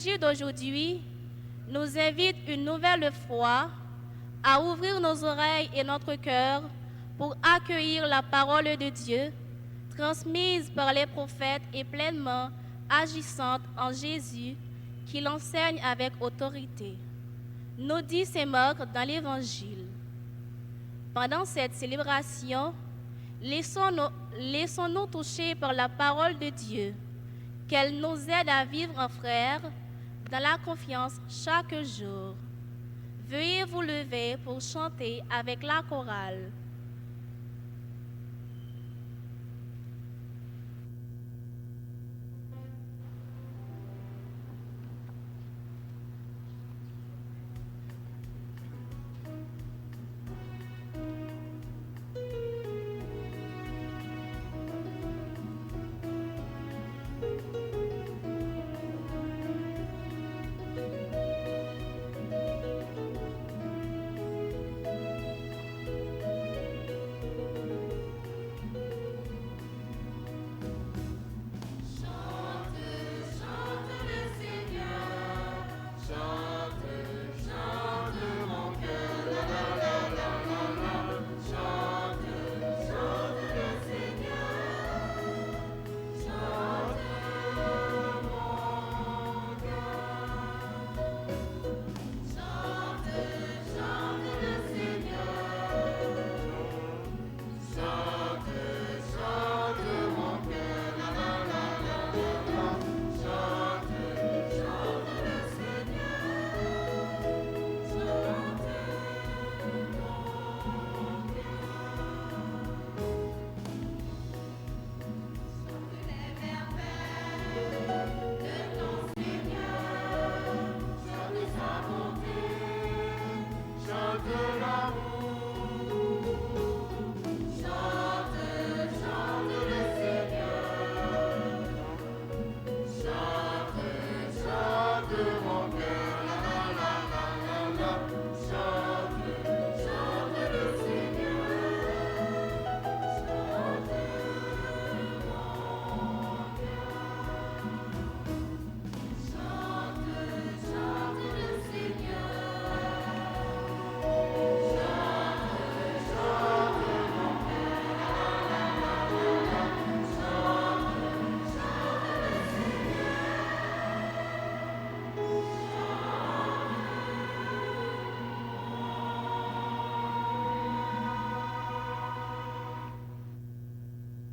L'évangile d'aujourd'hui nous invite une nouvelle fois à ouvrir nos oreilles et notre cœur pour accueillir la parole de Dieu, transmise par les prophètes et pleinement agissante en Jésus, qui l'enseigne avec autorité. Nous dit Saint Marc dans l'Évangile. Pendant cette célébration, laissons-nous toucher par la parole de Dieu, qu'elle nous aide à vivre en frères, dans la confiance chaque jour. Veuillez vous lever pour chanter avec la chorale.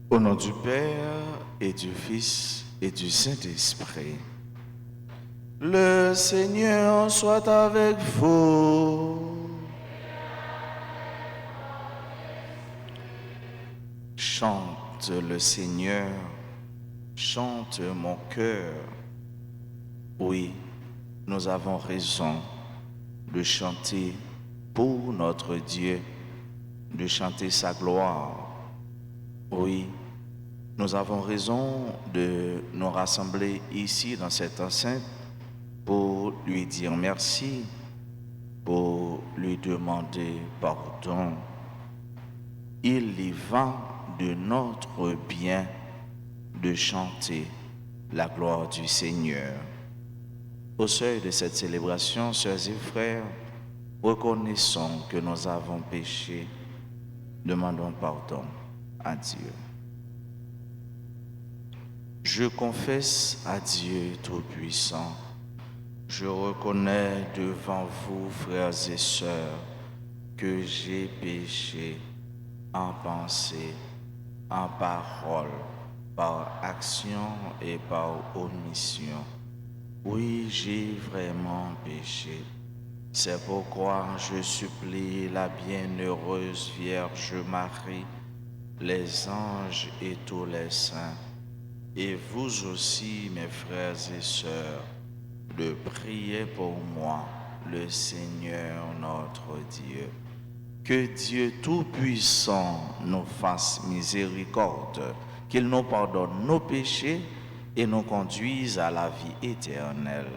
Au nom du Père et du Fils et du Saint-Esprit, le Seigneur soit avec vous. Chante le Seigneur, chante mon cœur. Oui, nous avons raison de chanter pour notre Dieu, de chanter sa gloire. Oui, nous avons raison de nous rassembler ici dans cette enceinte pour lui dire merci, pour lui demander pardon. Il y va de notre bien de chanter la gloire du Seigneur. Au seuil de cette célébration, sœurs et frères, reconnaissons que nous avons péché, demandons pardon à Dieu. Je confesse à Dieu Tout-Puissant, je reconnais devant vous, frères et sœurs, que j'ai péché en pensée, en parole, par action et par omission. Oui, j'ai vraiment péché. C'est pourquoi je supplie la bienheureuse Vierge Marie, les anges et tous les saints, et vous aussi, mes frères et sœurs, de prier pour moi, le Seigneur notre Dieu. Que Dieu Tout-Puissant nous fasse miséricorde, qu'il nous pardonne nos péchés et nous conduise à la vie éternelle.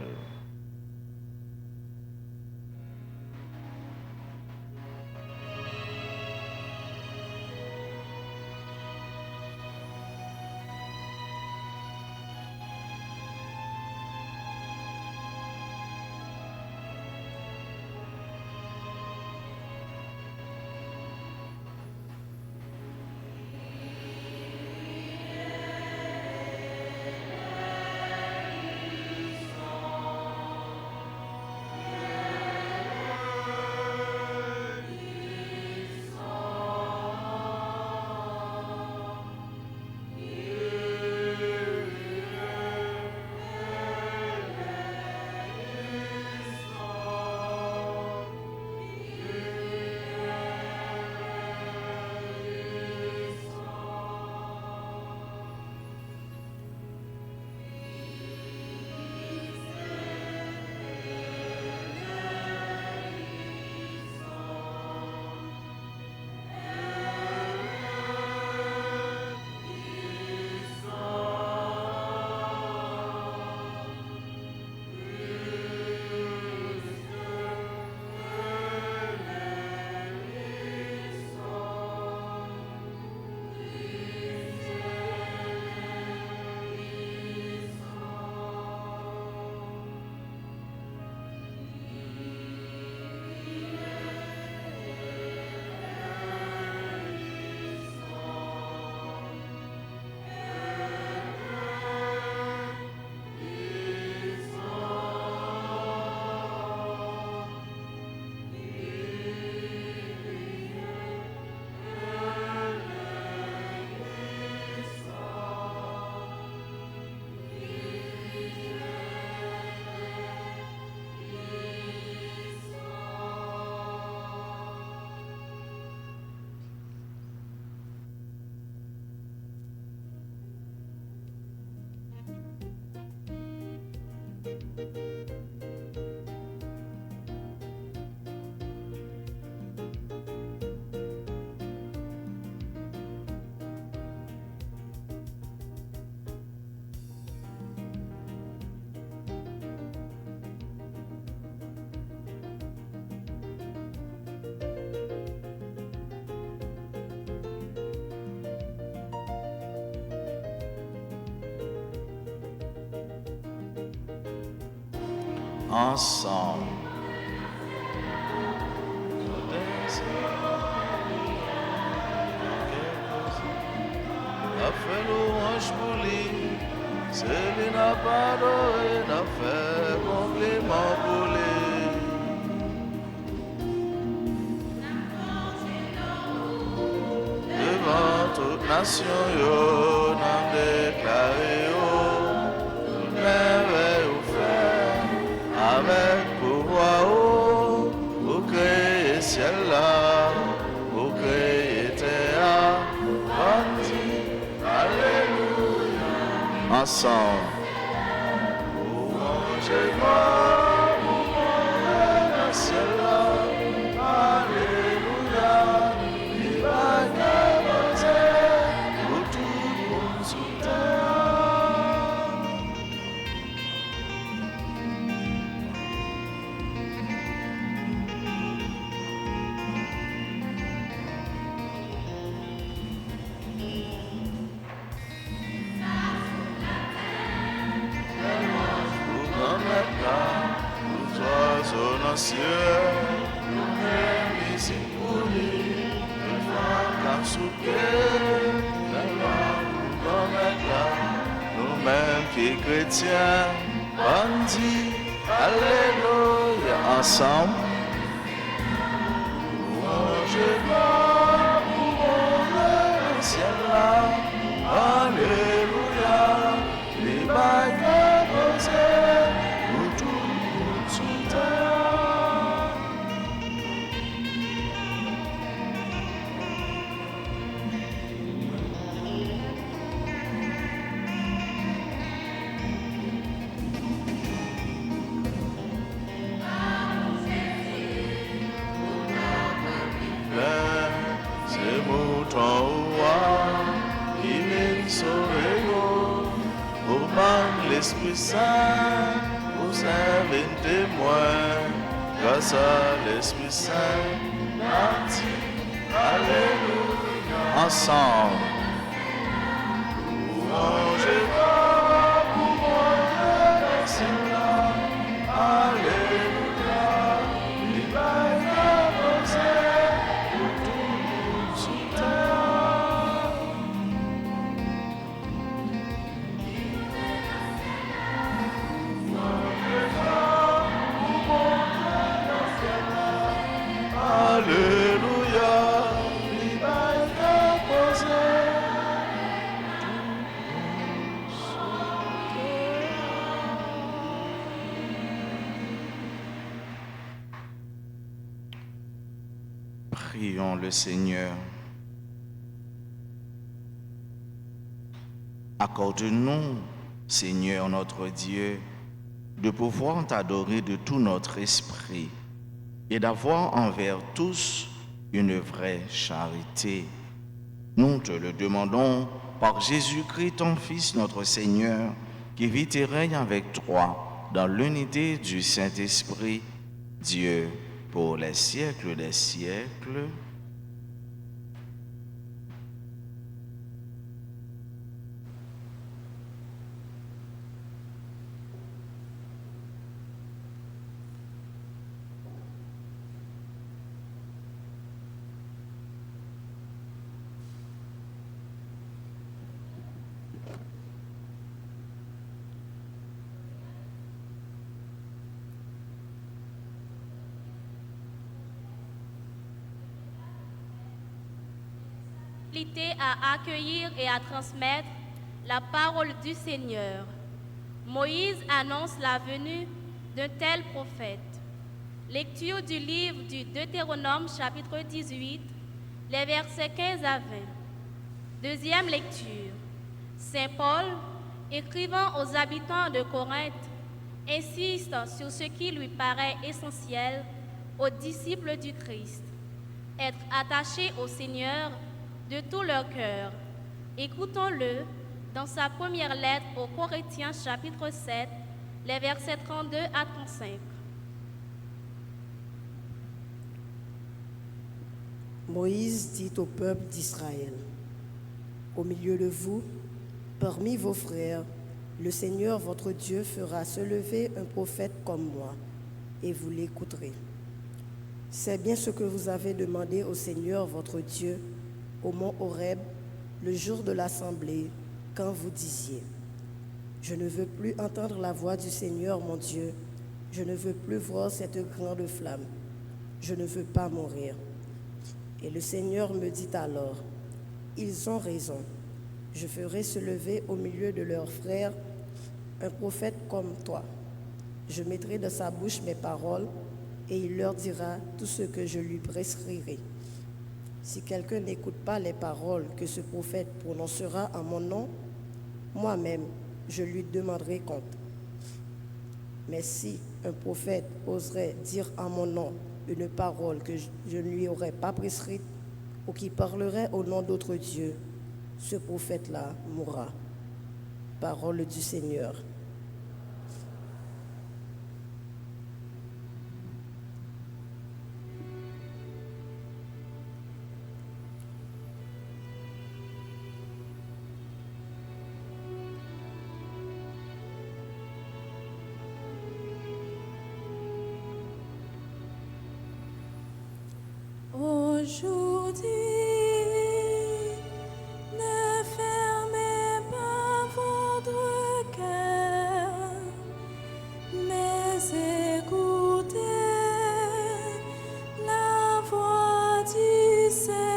ensemble. A fait louange pour lui, celui n'a pas adoré, n'a fait compliment pour lui. Devant toute nation, yo, n'a déclaré, yo, tout merveille ou fait, avec pouvoir, oh, vous créez ciel là, vous créez terre, ensemble. Louangez-moi, louangez le ciel là. Alléluia. Viva pour tout le monde sous terre. Cieux, nous-mêmes ici pour lui, une fois comme souper, nous-mêmes qui chrétiens, bandits, alléluia, ensemble. Louangez-moi, louangez le ciel là, alléluia, les baguettes posées, pour tout le monde sous terre. L'Esprit Saint, vous avez un témoin, grâce à l'Esprit Saint, alléluia, ensemble. Louangez-moi, louangez le ciel là, alléluia, viva pour tout le monde sous terre. Alléluia, prions le Seigneur. Accorde-nous, Seigneur notre Dieu, de pouvoir t'adorer de tout notre esprit et d'avoir envers tous une vraie charité. Nous te le demandons par Jésus-Christ, ton Fils, notre Seigneur, qui vit et règne avec toi dans l'unité du Saint-Esprit, Dieu, pour les siècles des siècles. À accueillir et à transmettre la parole du Seigneur. Moïse annonce la venue d'un tel prophète. Lecture du livre du Deutéronome chapitre 18, les versets 15 à 20. Deuxième lecture. Saint Paul, écrivant aux habitants de Corinthe, insiste sur ce qui lui paraît essentiel aux disciples du Christ. Être attachés au Seigneur de tout leur cœur. Écoutons-le dans sa première lettre aux Corinthiens chapitre 7, les versets 32 à 35. Moïse dit au peuple d'Israël, au milieu de vous, parmi vos frères, Le Seigneur votre Dieu fera se lever un prophète comme moi, et vous l'écouterez. C'est bien ce que vous avez demandé au Seigneur votre Dieu au mont Horeb, le jour de l'assemblée, quand vous disiez: je ne veux plus entendre la voix du Seigneur mon Dieu, je ne veux plus voir cette grande flamme, je ne veux pas mourir. Et le Seigneur me dit alors: ils ont raison, je ferai se lever au milieu de leurs frères un prophète comme toi. Je mettrai dans sa bouche mes paroles, et il leur dira tout ce que je lui prescrirai. Si quelqu'un n'écoute pas les paroles que ce prophète prononcera en mon nom, moi-même, je lui demanderai compte. Mais si un prophète oserait dire en mon nom une parole que je ne lui aurais pas prescrite, ou qui parlerait au nom d'autres dieux, ce prophète-là mourra. Parole du Seigneur. Aujourd'hui, ne fermez pas votre cœur, mais écoutez la voix du Seigneur.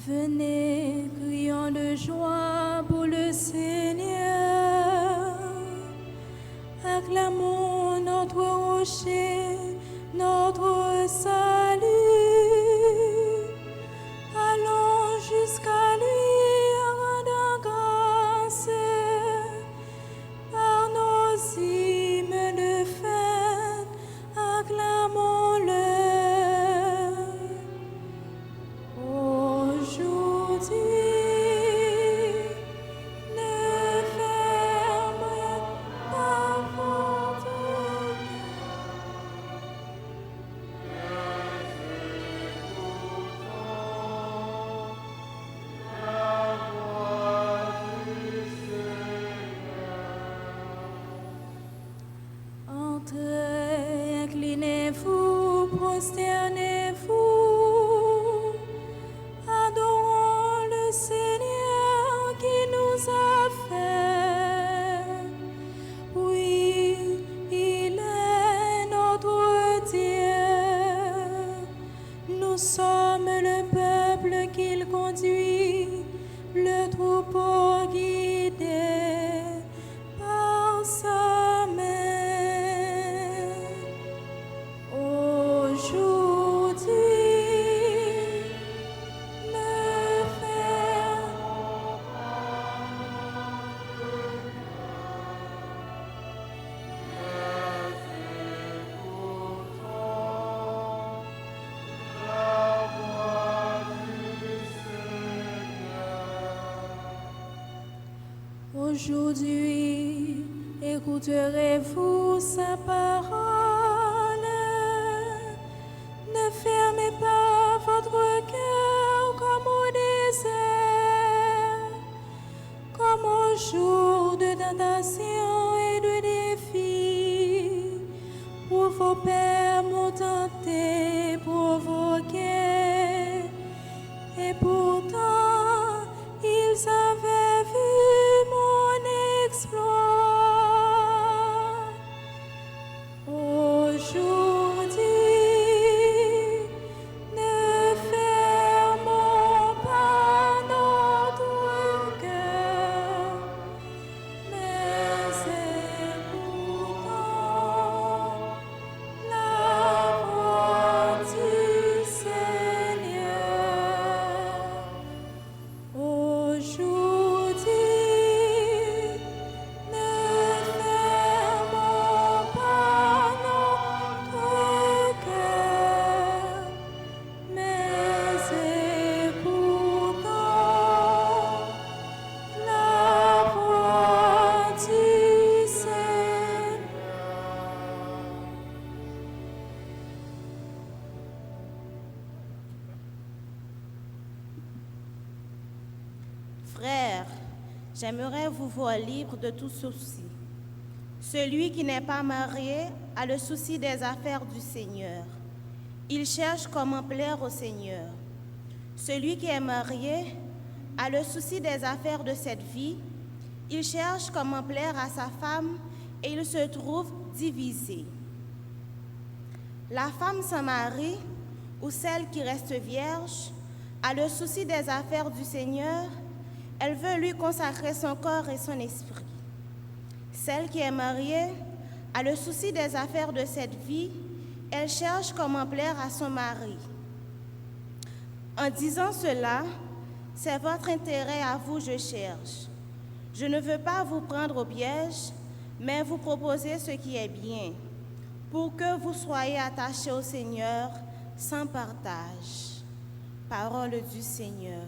Venez, crions de joie pour le Seigneur. Acclamons notre rocher, notre salut. Allons jusqu'à lui rendant grâce par nos hymnes de fête. Acclamons-le. Aujourd'hui, ne fermez pas votre cœur. Entrez, inclinez-vous, prosternez-vous. Adorons le Seigneur qui nous a fait. Oui, il est notre Dieu. Nous sommes le peuple qu'il conduit, le troupeau guidé par sa main. Aujourd'hui, ne ferme Aujourd'hui, écouterez-vous sa parole. Ne fermez pas votre cœur comme au désert, comme au jour de tentation et de défi, où vos pères m'ont tenté, provoqué, et pourtant ils avaient vu mon exploit. Frères, j'aimerais vous voir libres de tout souci. Celui qui n'est pas marié a le souci des affaires du Seigneur. Il cherche comment plaire au Seigneur. Celui qui est marié a le souci des affaires de cette vie. Il cherche comment plaire à sa femme et il se trouve divisé. La femme sans mari ou celle qui reste vierge a le souci des affaires du Seigneur. Elle veut lui consacrer son corps et son esprit. Celle qui est mariée a le souci des affaires de cette vie. Elle cherche comment plaire à son mari. En disant cela, c'est votre intérêt à vous, je cherche. Je ne veux pas vous prendre au piège, mais vous proposer ce qui est bien, pour que vous soyez attachés au Seigneur sans partage. Parole du Seigneur.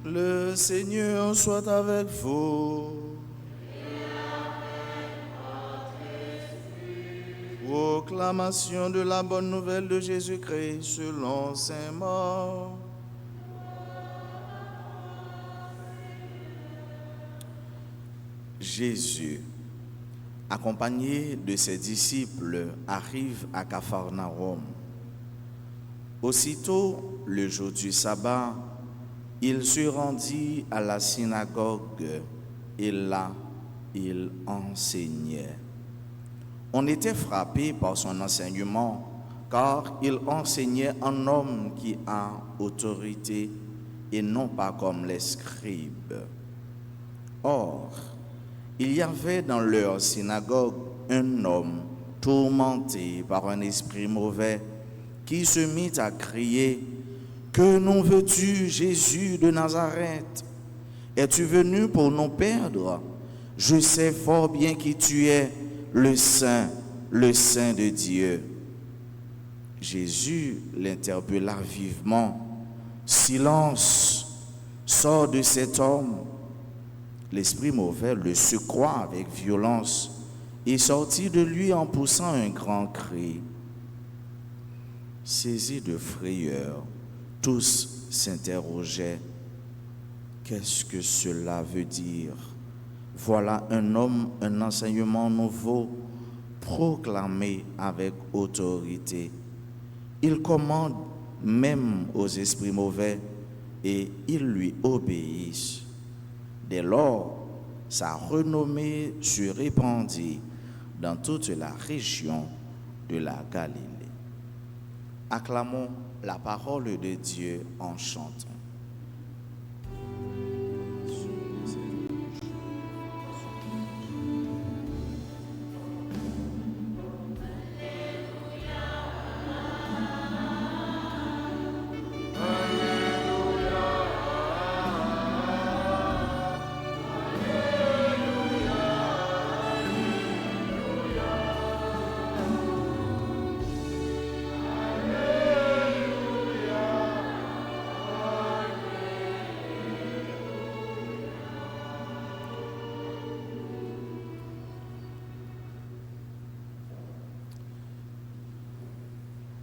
Le Seigneur soit avec vous. Proclamation de la bonne nouvelle de Jésus-Christ selon saint Marc. Jésus, accompagné de ses disciples, arrive à Capharnaüm. Aussitôt, le jour du sabbat, il se rendit à la synagogue et là, il enseignait. On était frappé par son enseignement, car il enseignait un homme qui a autorité et non pas comme les scribes. Or, il y avait dans leur synagogue un homme tourmenté par un esprit mauvais qui se mit à crier: « Que nous veux-tu, Jésus de Nazareth? Es-tu venu pour nous perdre? Je sais fort bien qui tu es, le Saint de Dieu. » Jésus l'interpella vivement. « Silence, sors de cet homme. » L'esprit mauvais le secoua avec violence et sortit de lui en poussant un grand cri. Saisis de frayeur, tous s'interrogeaient. Qu'est-ce que cela veut dire? Voilà un homme, un enseignement nouveau, proclamé avec autorité. Il commande même aux esprits mauvais et ils lui obéissent. Dès lors, sa renommée se répandit dans toute la région de la Galilée. Acclamons la parole de Dieu en chantant.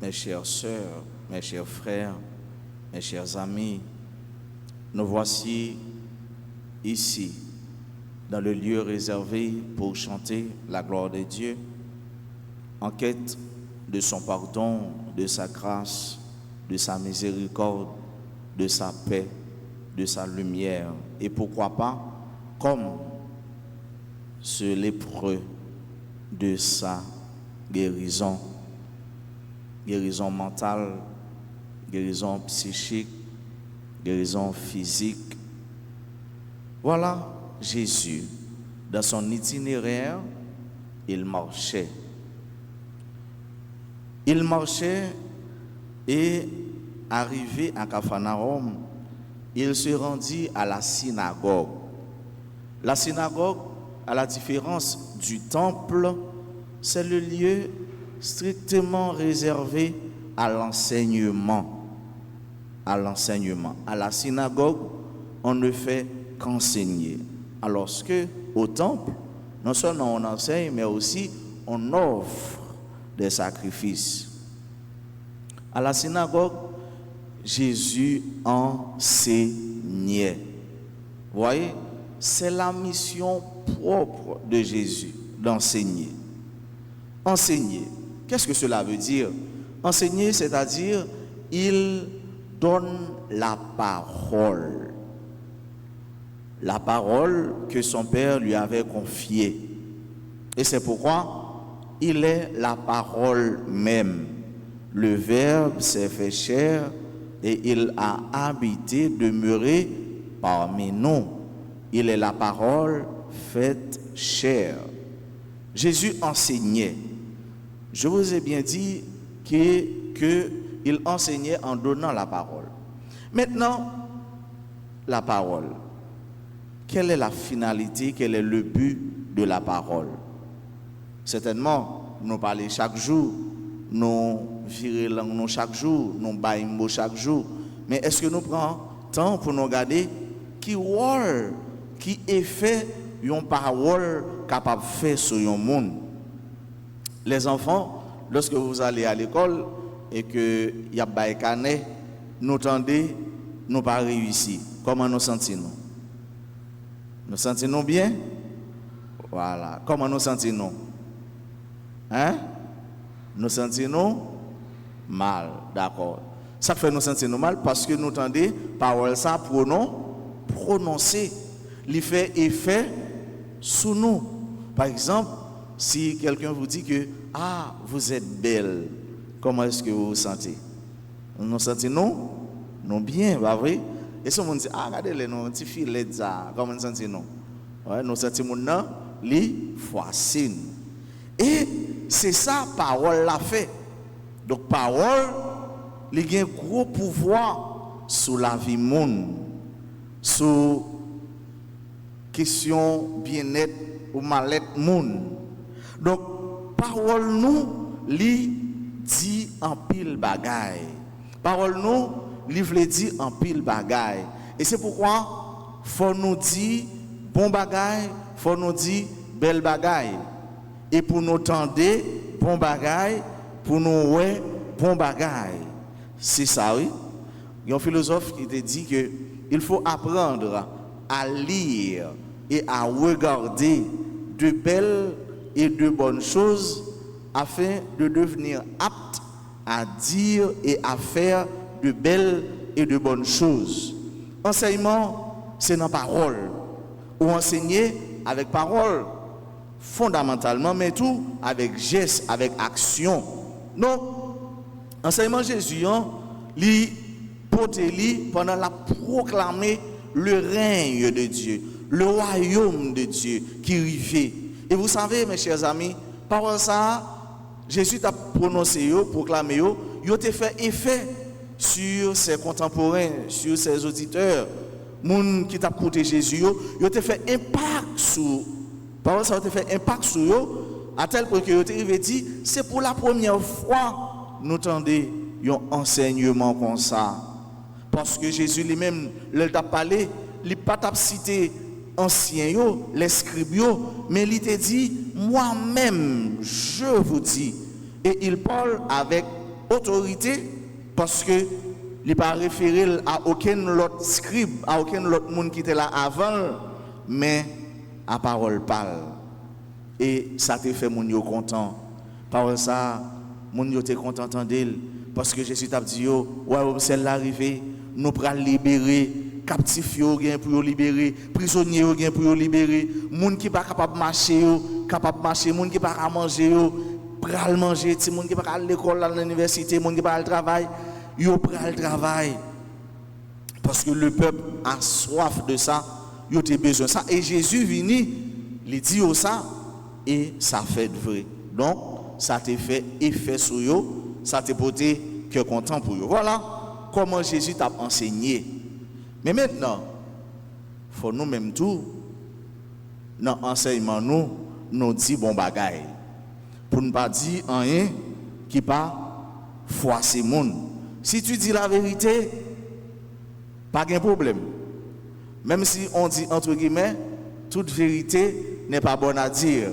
Mes chères sœurs, mes chers frères, mes chers amis, nous voici ici, dans le lieu réservé pour chanter la gloire de Dieu, en quête de son pardon, de sa grâce, de sa miséricorde, de sa paix, de sa lumière. Et pourquoi pas, comme ce lépreux, de sa guérison mentale, guérison psychique, guérison physique. Voilà Jésus, dans son itinéraire, il marchait. Il marchait et arrivé à Capharnaüm, il se rendit à la synagogue. La synagogue, à la différence du temple, c'est le lieu strictement réservé à l'enseignement. À l'enseignement. À la synagogue, on ne fait qu'enseigner. Alors que au temple, non seulement on enseigne, mais aussi on offre des sacrifices. À la synagogue, Jésus enseignait. Vous voyez, c'est la mission propre de Jésus, d'enseigner. Enseigner, qu'est-ce que cela veut dire? Enseigner, c'est-à-dire, il donne la parole. La parole que son Père lui avait confiée. Et c'est pourquoi il est la parole même. Le Verbe s'est fait chair et il a habité, demeuré parmi nous. Il est la parole faite chair. Jésus enseignait. Je vous ai bien dit qu'il enseignait en donnant la parole. Maintenant, la parole. Quelle est la finalité, quel est le but de la parole? Certainement, nous parlons chaque jour, nous virons langue nous chaque jour, nous baillons chaque jour. Mais est-ce que nous prenons temps pour nous regarder qui rôle, qui effet une parole capable de faire sur un monde? Les enfants, lorsque vous allez à l'école et que y a des canet, nous tendez, nous pas réussi. Comment nous sentons-nous? Nous sentons-nous bien? Voilà. Comment nous sentons-nous? Hein? Nous sentons-nous mal. D'accord. Ça fait nous sentir mal parce que nous entendons parole ça pour nous prononcer. Il fait effet sur nous. Par exemple, si quelqu'un vous dit que ah, vous êtes belle, comment est-ce que vous vous sentez? Nous sentons nous bien, pas vrai? Et si on dit ah, regardez-les, nous petit filet ça, comment nous sentons-nous? Ouais, nous sentons non, li fascine. Et c'est ça parole l'a fait. Donc parole, il y a un gros pouvoir sur la vie monde, sur question bien-être ou mal-être monde. Donc parole nous li dit en pile bagaille. Parole nous li vle dit en pile bagaille. Et c'est pourquoi faut nous dire bon bagaille, faut nous dire belle bagaille. Et pour nous tendre bon bagaille, pour nous ouais bon bagaille. C'est ça, oui. Il y a un philosophe qui te dit que il faut apprendre à lire et à regarder de belles et de bonnes choses afin de devenir apte à dire et à faire de belles et de bonnes choses. Enseignement, c'est dans parole. Ou enseigner avec parole, fondamentalement, mais tout avec geste, avec action. Non, enseignement Jésus, li porté pendant la proclamer le règne de Dieu, le royaume de Dieu qui arrivait. Et vous savez, mes chers amis, par ça, Jésus t'a prononcé, proclamé, il a fait effet sur ses contemporains, sur ses auditeurs. Moun qui t'a écouté Jésus, il a fait impact sur, par ça, il a fait impact sur eux, à tel point que il a dit, c'est pour la première fois, nous tendez un enseignement comme ça. Parce que Jésus lui-même, il t'a parlé, il n'a pas cité anciens, les scribes, mais il t'a dit, moi-même, je vous dis. Et il parle avec autorité parce que il n'est pas référé à aucun autre scribe, à aucun autre monde qui était là avant, mais à parole parle. Et ça te fait mon yo content. Par ça, mon yo te content d'elle. Parce que Jésus t'a dit, ouais, c'est l'arrivée, nous prenons libérer, captifs pour libérer, prisonniers pour libérer, moun qui pas capable de marcher, moun qui pas à manger, pral manger, moun qui pas à l'école, à l'université, moun qui pas à travail. yo prend le travail. Parce que le peuple a soif de ça, yo a besoin de ça. Et Jésus vini, il dit ça, et ça fait vrai. Donc, ça te fait effet sur eux, ça te porté cœur content pour eux. Voilà comment Jésus t'a enseigné. Mais maintenant, il faut nous-mêmes tout, dans l'enseignement, nous dit bon bagaille. Pour ne pas dire rien qui pas froisser le monde. Si tu dis la vérité, pas de problème. Même si on dit entre guillemets, toute vérité n'est pas bonne à dire.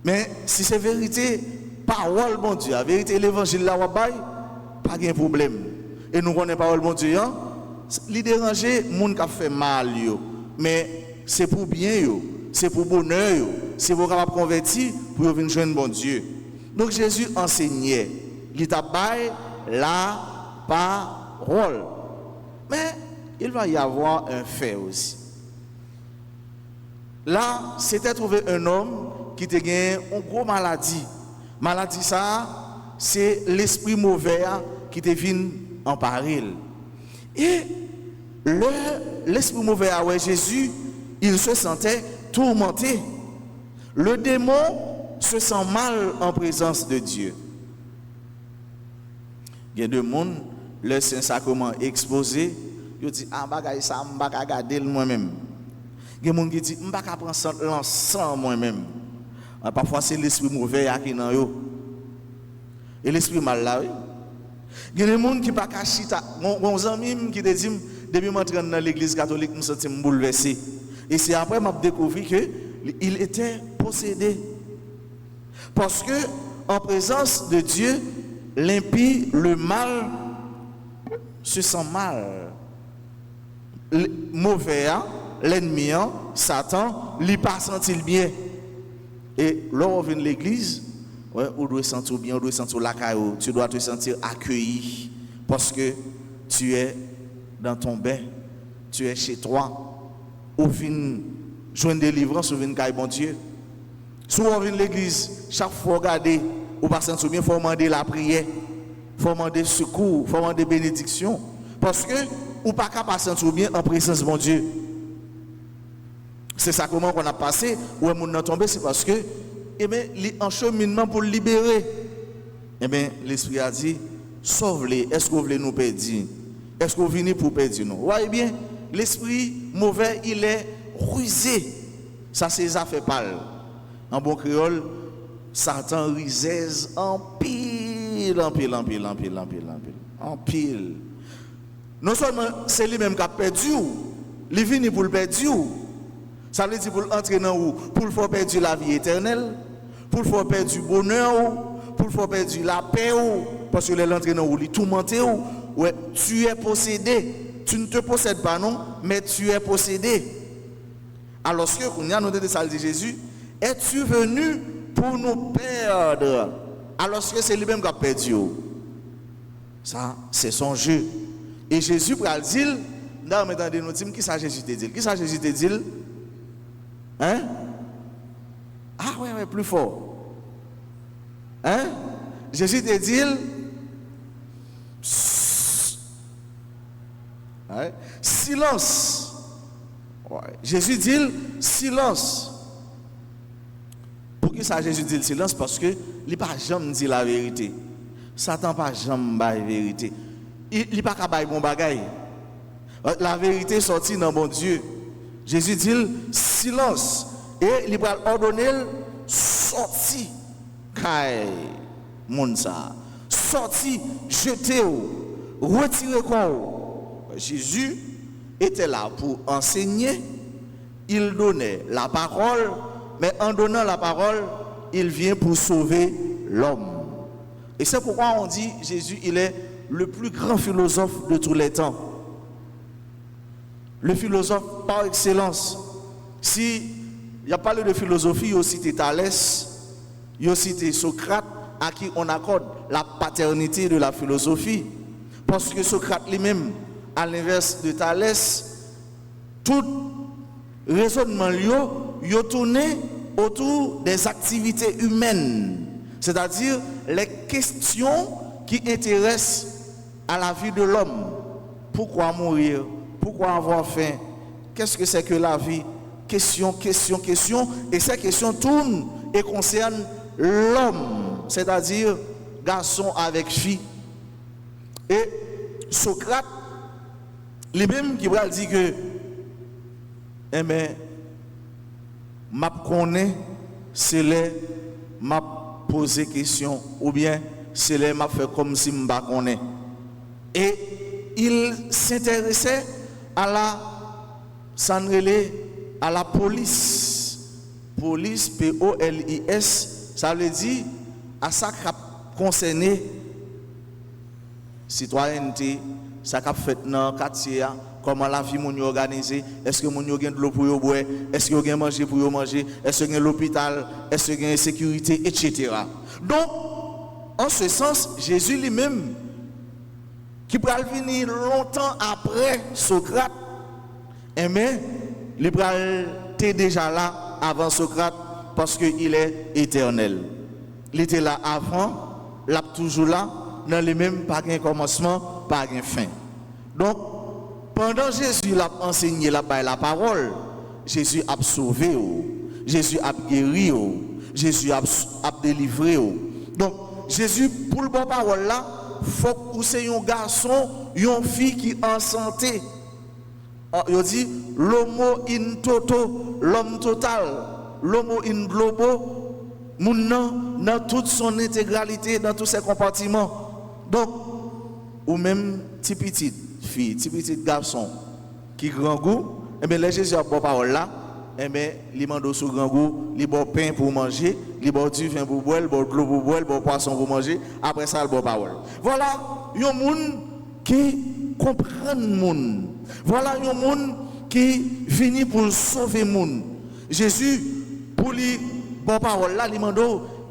Mais si c'est vérité, parole bon Dieu, la vérité l'évangile là pas de problème. Et nous connaissons parole bon Dieu, hein? Les déranger, monde qui a fait mal yo. Mais c'est pour bien yo, c'est pour bonheur yo, c'est pour capable convertir pour venir joindre bon Dieu. Donc Jésus enseignait, il t'a baillé la parole. Mais il va y avoir un fait aussi. Là, c'était trouvé un homme qui a gagné une grosse maladie. Maladie ça, c'est l'esprit mauvais qui te vient en péril. Et l'esprit mauvais avec Jésus, il se sentait tourmenté. Le démon se sent mal en présence de Dieu. Il y a des gens, le Saint-Sacrement exposé, ils disent ah bagay ça m'pa regarder moi-même. Il y a des gens qui disent m'pa prendre l'encens moi-même. Parfois c'est l'esprit mauvais qui dans yo. Et l'esprit mal là. Il y a des gens qui pas caché mon ami qui te dit depuis m'entrer dans l'église catholique me senti bouleversé. Et c'est après m'a découvert que il était possédé. Parce que en présence de Dieu, l'impie, le mal se sent mal. Le mauvais, l'ennemi, Satan, il pas senti le bien. Et lorsqu'on vient de l'église, ouais, on doit sentir bien, on doit sentir la caillou, tu dois te sentir accueilli parce que tu es dans ton bain, tu es chez toi. Ou vient joindre délivrance, ou vient cailler bon Dieu. Si on vient de l'église, chaque fois regarder, ou pas sentir bien, il faut demander la prière, il faut demander secours, il faut demander bénédiction. Parce que ou pas capable de sentir bien en présence de mon Dieu. C'est ça comment on a passé, où on est tombé, c'est parce que, eh bien, en cheminement pour le libérer, eh bien, l'Esprit a dit, sauve-les, est-ce que vous voulez nous perdre? Est-ce que vous venez pour perdre nous? Oui, bien, l'esprit mauvais, il est rusé. Ça, c'est ça fait pâle. En bon créole, Satan rusé en pile, en pile, en pile, en pile, en pile, en pile, en pile. Non seulement c'est lui-même qui a perdu, il vient pour le perdre. Ça veut dire pour entrer dans où? Pour le faire perdre la vie éternelle, pour le faire perdre du bonheur, pour le faire perdre la paix, parce que l'entrée dans où il tourmente, ouais, tu es possédé. Tu ne te possèdes pas, non, mais tu es possédé. Alors que, on a noté de ça, dit Jésus, es-tu venu pour nous perdre? Alors que c'est lui-même qui a perdu. Ça, c'est son jeu. Et Jésus, pour le dire, là, maintenant, nous disons, qui ça Jésus te dit? Qui ça Jésus te dit? Hein? Ah, ouais, plus fort. Hein? Jésus te dit, ouais. Silence. Ouais. Jésus dit silence. Pour qui ça Jésus dit silence? Parce que il n'a pas jamais dit la vérité. Satan n'a pas jamais dit la vérité. Il n'a pas qu'à bon bagaille. La vérité sortie dans mon Dieu. Jésus dit silence. Et il va ordonner sorti. Kai Monsa. Sorti, jetez-vous. Retirez-vous. Jésus était là pour enseigner, il donnait la parole, mais en donnant la parole, il vient pour sauver l'homme. Et c'est pourquoi on dit Jésus, il est le plus grand philosophe de tous les temps. Le philosophe par excellence. Si il y a parlé de philosophie, il y a cité Thalès, il y a cité Socrate, à qui on accorde la paternité de la philosophie. Parce que Socrate lui-même, à l'inverse de Thalès, tout raisonnement lui tourné autour des activités humaines, c'est-à-dire les questions qui intéressent à la vie de l'homme. Pourquoi mourir? Pourquoi avoir faim? Qu'est-ce que c'est que la vie? Question. Et ces questions tournent et concernent l'homme, c'est-à-dire garçon avec fille. Et Socrate, lui-même qui va dire que, eh bien, m'a connaît, c'est les m'a posé question, ou bien c'est les m'a fait comme si m'a connaît. Et il s'intéressait à la police, P-O-L-I-S, ça veut dire à ça qui a concerné citoyenneté, ça qui a fait dans le quartier, comment la vie est organisée, est-ce que mon yo gen de l'eau pour yo boire, est-ce que yo gen manger pour yo manger, est-ce que gen l'hôpital, est-ce que gen sécurité, etc. Donc, en ce sens, Jésus lui-même, qui peut venir longtemps après Socrate, mais il était déjà là avant Socrate parce qu'il est éternel. Il était là avant, il est toujours là, dans les mêmes, pas de commencement, pas de fin. Donc, pendant Jésus l'a enseigné la parole, Jésus a sauvé, Jésus a guéri, Jésus a délivré. Donc, Jésus, pour le bon parole là, il faut que c'est un garçon, une fille qui est en santé. Il dit l'homo in toto, l'homme total, l'homo in globo, dans toute son intégralité, dans tous ses compartiments. Donc, ou même petite fille, petit garçon qui grand goût, et bien les Jésus a bon parole là, et bien il mande sous grand goût, il boit pain pour manger, il boit du vin pour boire, il boit de l'eau pour boire, il boit poisson pour manger, après ça il boit parole. Voilà, il y a un monde qui comprend le monde. Voilà un monde qui vient pour sauver le monde. Jésus, pour lui, bon parole là, il demande,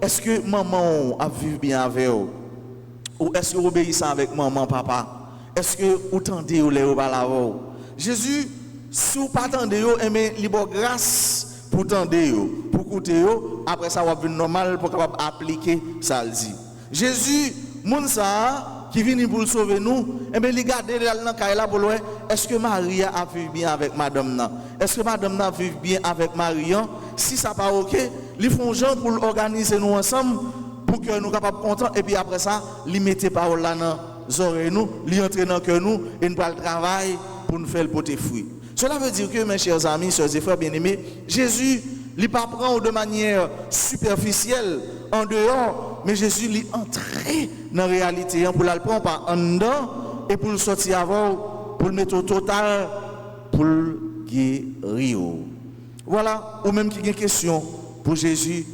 est-ce que maman a vécu bien avec vous? Ou est-ce que vous obéissez avec maman, papa? Est-ce que vous tendez ou les ou Jésus, si vous ne pas tendez, il y a grâce pour tendre, pour écouter, après ça, vous avez normal pour appliquer ça. Jésus, moun ça, qui vient pour sauver nous, il garde dans pour le est-ce que Marie a vécu bien avec madame? Est-ce que madame a vécu bien avec Marie? Si ça pas ok, ils font gens pour organiser nous ensemble pour que nous soyons capables de contents. Et puis après ça, ils mettent parole là dans les oreilles nous, ils entrent dans le cœur nous et nous parlons de travail pour nous faire le porter fruit. Cela veut dire que, mes chers amis, chers et frères bien-aimés, Jésus ne pas prend de manière superficielle en dehors, mais Jésus l'est entré dans la réalité pour le prendre par en dedans et pour le sortir avant, pour le mettre au total, pour le guérir. Voilà, ou même qui a une question pour Jésus,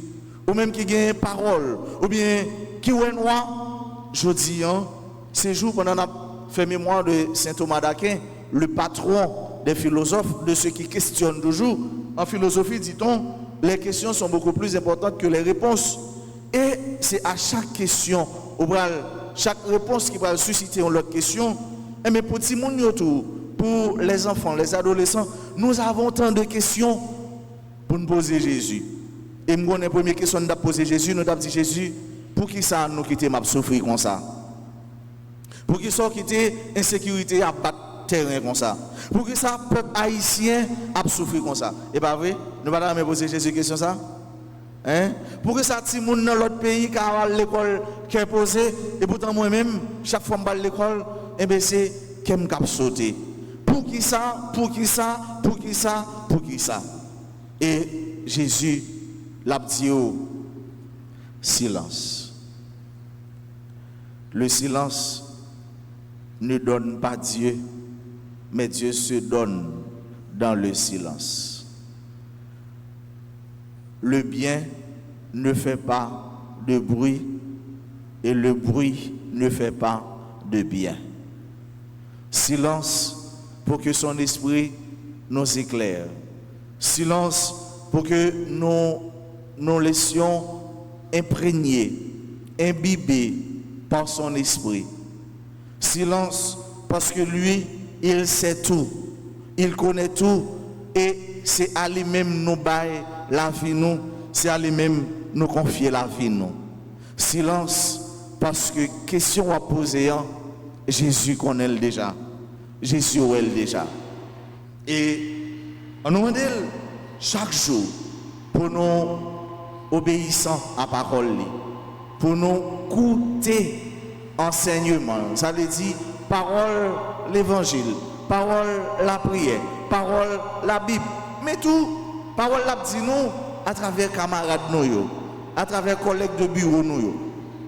ou même qui a une parole, ou bien qui est noir, je dis, ces jours pendant qu'on a fait mémoire de saint Thomas d'Aquin, le patron des philosophes, de ceux qui questionnent toujours. En philosophie, dit-on, les questions sont beaucoup plus importantes que les réponses. Et c'est à chaque question, chaque réponse qui va susciter une autre question. Mais pour tout le monde, pour les enfants, les adolescents, nous avons tant de questions pour nous poser Jésus. Et moi, la première question que nous avons posé Jésus, nous avons dit Jésus, pour qui ça nous quitter m'a souffrir comme ça? Pour qui ça quitter insécurité à battre terrain comme ça? Pour qui ça peuple haïtien a souffrir comme ça? Et pas vrai? Nous ne pouvons pas poser Jésus question ça? Hein? Pour que ça ti moun dans l'autre pays qui a l'école qui est posée et pourtant moi-même chaque fois que je vais à l'école et bien c'est qui me cap sauter. Pour qui ça? Pour qui ça? Pour qui ça? Pour qui ça? Et Jésus l'a dit silence. Le silence ne donne pas Dieu, mais Dieu se donne dans le silence. Le bien ne fait pas de bruit et le bruit ne fait pas de bien. Silence pour que son esprit nous éclaire. Silence pour que nous laissions imprégner, imbiber par son esprit. Silence parce que lui, il sait tout, il connaît tout et c'est à lui-même nous bailler la vie nous, c'est à lui-même nous confier la vie nous. Silence parce que question à poser, Jésus connaît le déjà. Jésus est le déjà. Et on nous demande chaque jour pour nous obéissant à la parole, pour nous écouter enseignement. Ça veut dire parole l'évangile, parole la prière, parole la Bible. Mais tout, parole la dit nous à travers camarades nous, à travers collègues de bureau nous,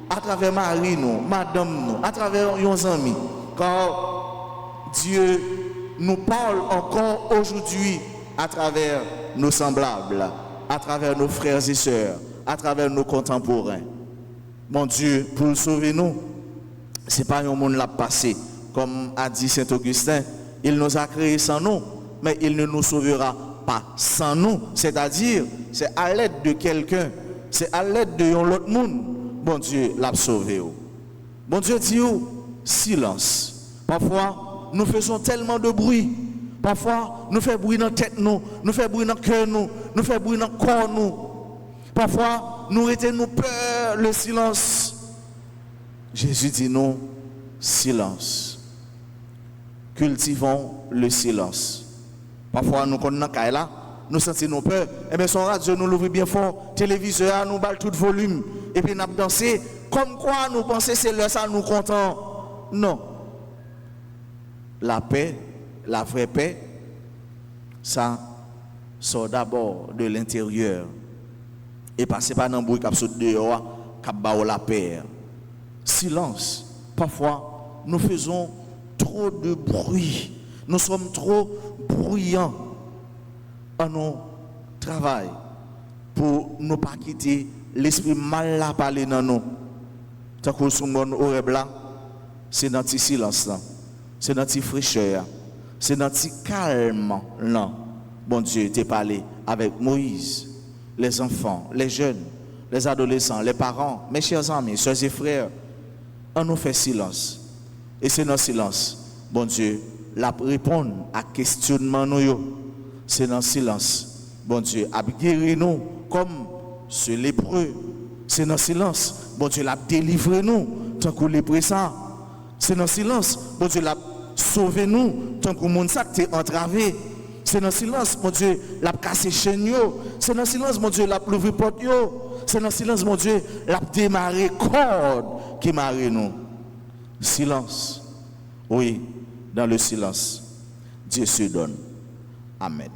à travers Marie nous, madame nous, à travers nos amis. Car Dieu nous parle encore aujourd'hui à travers nos semblables, à travers nos frères et sœurs, à travers nos contemporains. Mon Dieu, pour sauver nous, ce n'est pas un monde l'a passé. Comme a dit Saint Augustin, il nous a créés sans nous, mais il ne nous sauvera pas sans nous. C'est-à-dire, c'est à l'aide de quelqu'un, c'est à l'aide de l'autre monde, bon Dieu l'a sauvé. Bon Dieu dit, silence. Parfois, nous faisons tellement de bruit. Parfois, nous faisons bruit dans la tête, nous faisons bruit dans le cœur, nous faisons bruit dans le corps. Nous. Parfois, nous retenons peur, le silence. Jésus dit non, silence. Cultivons le silence. Parfois, nous connaissons là, nous sentons peur. Eh bien, son radio, nous l'ouvre bien fort. Téléviseur, nous balle tout volume. Et puis, nous dansons. Comme quoi, nous pensons c'est là, ça nous content. Non. La paix, la vraie paix, ça sort d'abord de l'intérieur. Et passer pas dans le bruit qui saute dehors, qui bat la paix. Silence. Parfois, nous faisons trop de bruit. Nous sommes trop bruyants dans nos travail pour ne pas quitter l'esprit mal à parler dans nous. Tant que nous sommes c'est dans le silence. C'est dans la fraîcheur, c'est dans le calme. Non. Bon Dieu, t'es parlé avec Moïse, les enfants, les jeunes, les adolescents, les parents, mes chers amis, soeurs et frères. On nous fait silence. Et c'est dans le silence, bon Dieu, la répondre à questionnement nous. C'est dans le silence, bon Dieu, a guéri nous comme ce lépreux. C'est dans le silence, bon Dieu, l'a délivré nous, tant que lépreux ça. C'est dans le silence, bon Dieu, l'a sauvé nous, tant que le monde s'est entravé. C'est dans le silence, mon Dieu, l'a cassé chaîne. C'est dans le silence, mon Dieu, l'a ouvert porte. C'est dans le silence, mon Dieu, l'a démarré corde qui marre nous. Silence. Oui, dans le silence, Dieu se donne. Amen.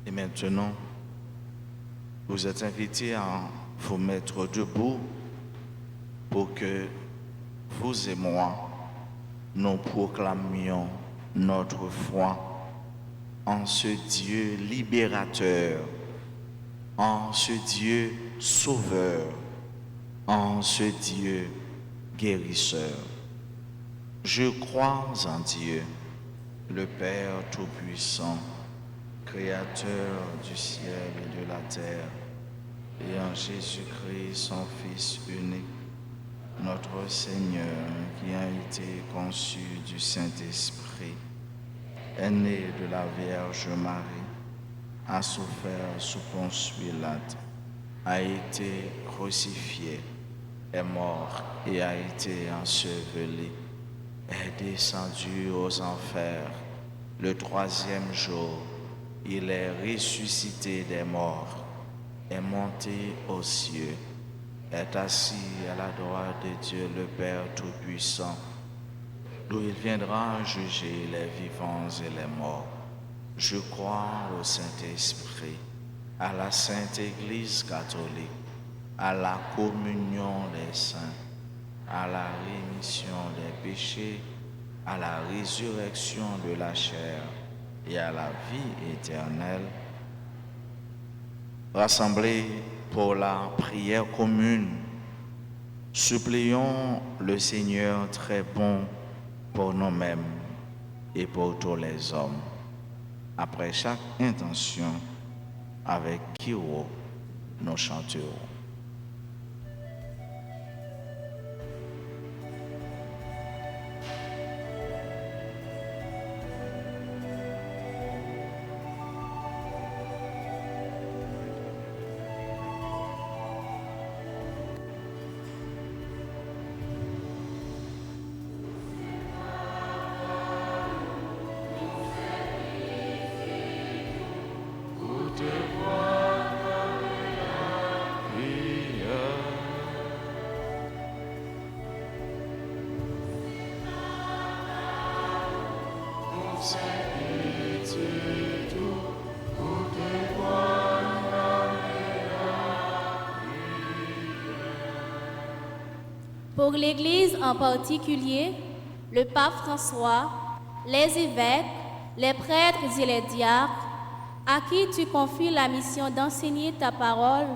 Et maintenant, vous êtes invités à vous mettre debout pour que vous et moi, nous proclamions notre foi en ce Dieu libérateur, en ce Dieu sauveur, en ce Dieu guérisseur. Je crois en Dieu, le Père Tout-Puissant, Créateur du ciel et de la terre, et en Jésus-Christ, son Fils unique, notre Seigneur, qui a été conçu du Saint-Esprit, est né de la Vierge Marie, a souffert sous Ponce Pilate, a été crucifié, est mort et a été enseveli, est descendu aux enfers. Le troisième jour, il est ressuscité des morts, est monté aux cieux, est assis à la droite de Dieu le Père Tout-Puissant, d'où il viendra juger les vivants et les morts. Je crois au Saint-Esprit, à la Sainte Église catholique, à la communion des saints, à la rémission des péchés, à la résurrection de la chair et à la vie éternelle. Rassemblés pour la prière commune, Supplions le Seigneur très bon pour nous-mêmes et pour tous les hommes. Après chaque intention, avec Kyro, nous chanterons. Pour l'Église en particulier, le pape François, les évêques, les prêtres et les diacres, à qui tu confies la mission d'enseigner ta parole,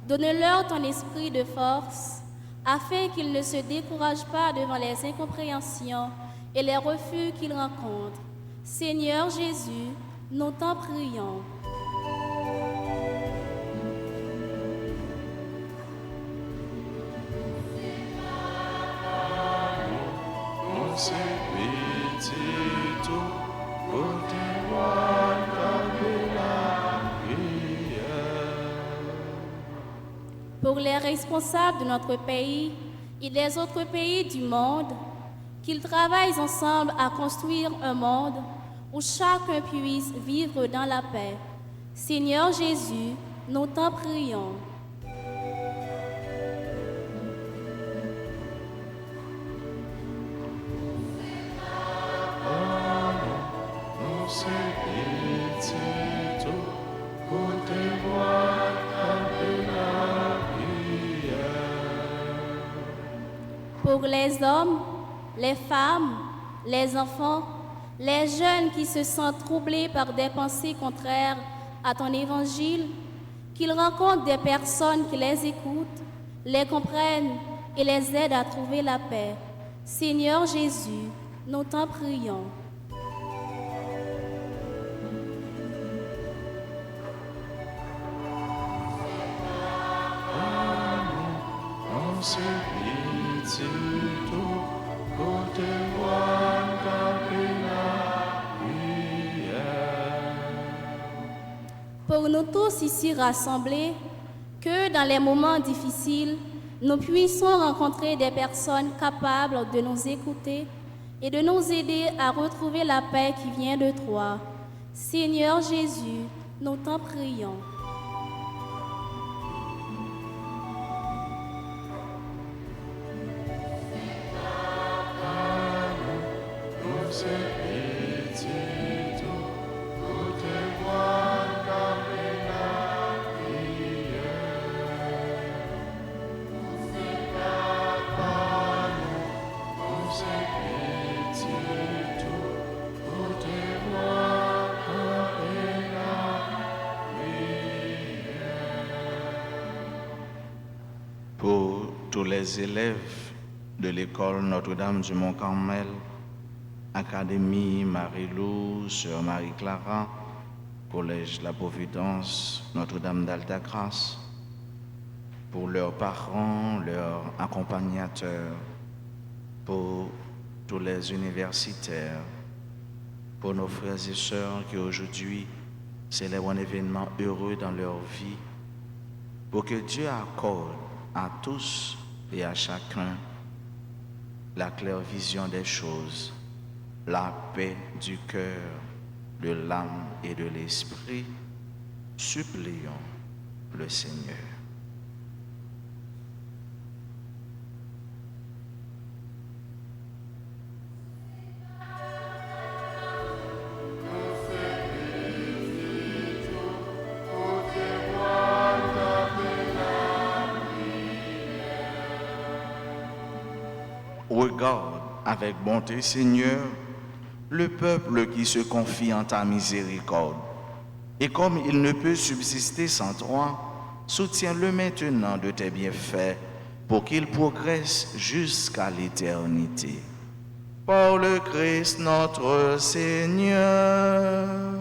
donne-leur ton esprit de force, afin qu'ils ne se découragent pas devant les incompréhensions et les refus qu'ils rencontrent. Seigneur Jésus, nous t'en prions. Pour les responsables de notre pays et des autres pays du monde, qu'ils travaillent ensemble à construire un monde où chacun puisse vivre dans la paix. Seigneur Jésus, nous t'en prions. Pour les hommes, les femmes, les enfants, les jeunes qui se sentent troublés par des pensées contraires à ton évangile, qu'ils rencontrent des personnes qui les écoutent, les comprennent et les aident à trouver la paix. Seigneur Jésus, nous t'en prions. Pour nous tous ici rassemblés, que dans les moments difficiles, nous puissions rencontrer des personnes capables de nous écouter et de nous aider à retrouver la paix qui vient de toi. Seigneur Jésus, nous t'en prions. Pour tous les élèves de l'école Notre-Dame du Mont-Carmel, Académie Marie-Lou, Sœur Marie-Clara, Collège La Providence, Notre-Dame d'Altagrace, pour leurs parents, leurs accompagnateurs, pour tous les universitaires, pour nos frères et sœurs qui aujourd'hui célèbrent un événement heureux dans leur vie, pour que Dieu accorde à tous et à chacun la claire vision des choses, la paix du cœur, de l'âme et de l'esprit. Supplions le Seigneur. Regarde avec bonté, Seigneur, le peuple qui se confie en ta miséricorde. Et comme il ne peut subsister sans toi, soutiens-le maintenant de tes bienfaits pour qu'il progresse jusqu'à l'éternité. Par le Christ notre Seigneur.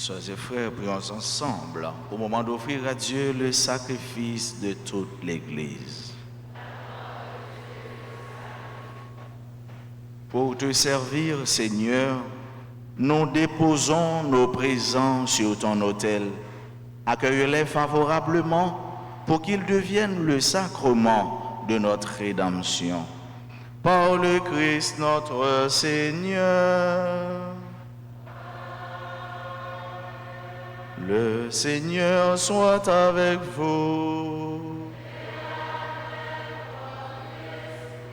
Sœurs et frères, prions ensemble au moment d'offrir à Dieu le sacrifice de toute l'Église. Pour te servir, Seigneur, nous déposons nos présents sur ton autel. Accueille-les favorablement pour qu'ils deviennent le sacrement de notre rédemption. Par le Christ notre Seigneur. Le Seigneur soit avec vous.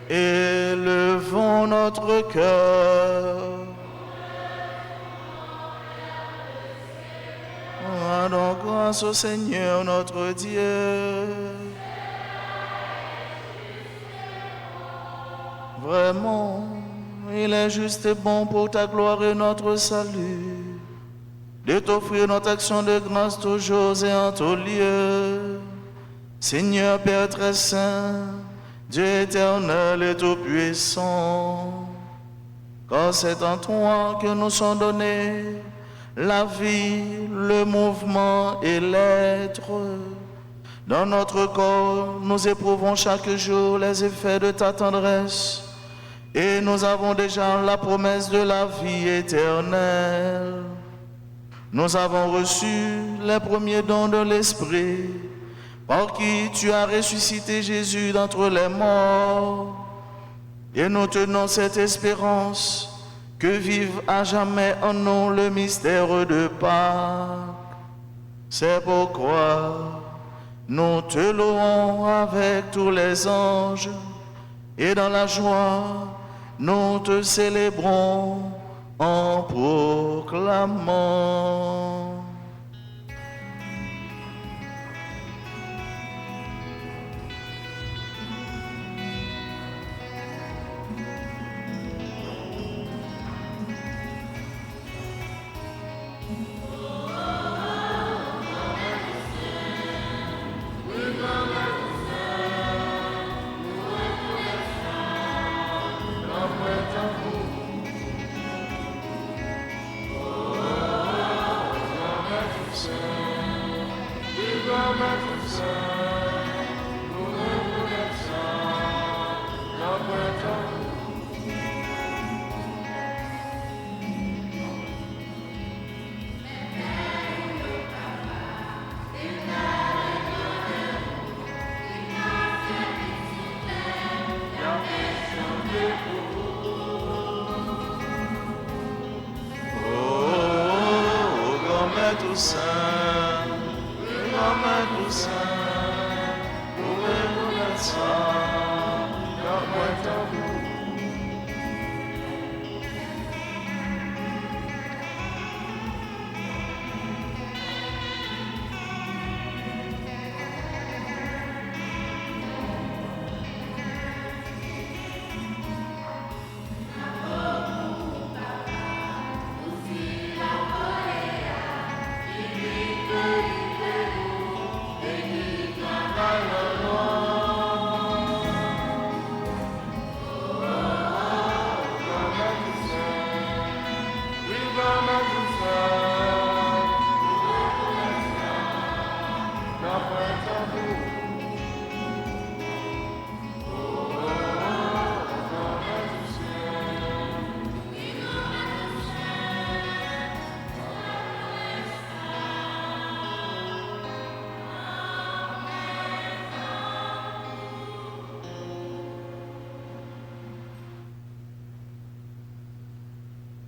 Élevons notre cœur. Rendons grâce au Seigneur notre Dieu. Vraiment, il est juste et bon pour ta gloire et notre salut de t'offrir notre action de grâce toujours et en tout lieu. Seigneur Père très saint, Dieu éternel et tout-puissant, car c'est en toi que nous sont donnés la vie, le mouvement et l'être. Dans notre corps, nous éprouvons chaque jour les effets de ta tendresse et nous avons déjà la promesse de la vie éternelle. Nous avons reçu les premiers dons de l'Esprit, par qui tu as ressuscité Jésus d'entre les morts. Et nous tenons cette espérance que vive à jamais en nous le mystère de Pâques. C'est pourquoi nous te louons avec tous les anges, et dans la joie, nous te célébrons en proclamant.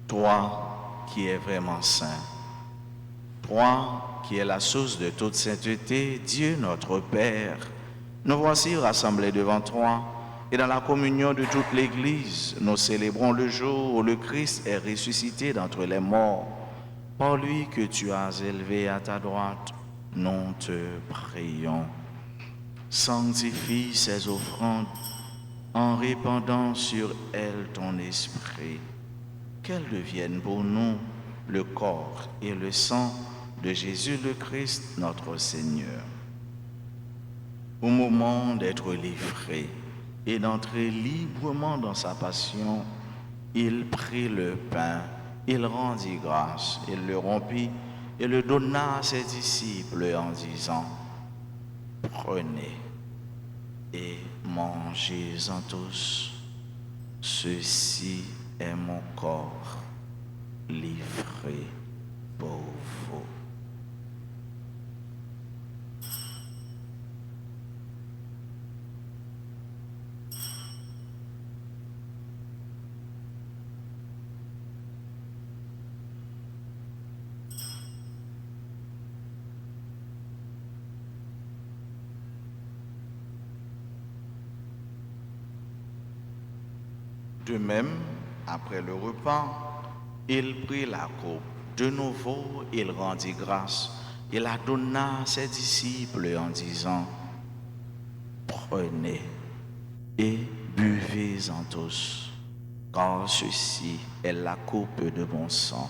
Toi qui es vraiment saint, toi qui es la source de toute sainteté, Dieu notre Père, nous voici rassemblés devant toi et dans la communion de toute l'Église, nous célébrons le jour où le Christ est ressuscité d'entre les morts. Par lui que tu as élevé à ta droite, nous te prions. Sanctifie ces offrandes en répandant sur elles ton esprit. Qu'elles deviennent pour nous le corps et le sang de Jésus le Christ, notre Seigneur. Au moment d'être livré et d'entrer librement dans sa passion, il prit le pain, il rendit grâce, il le rompit et le donna à ses disciples en disant: Prenez et mangez-en tous, ceci est mon corps livré pour vous. De même, après le repas, il prit la coupe. De nouveau, il rendit grâce. Il la donna à ses disciples en disant: Prenez et buvez-en tous, car ceci est la coupe de mon sang,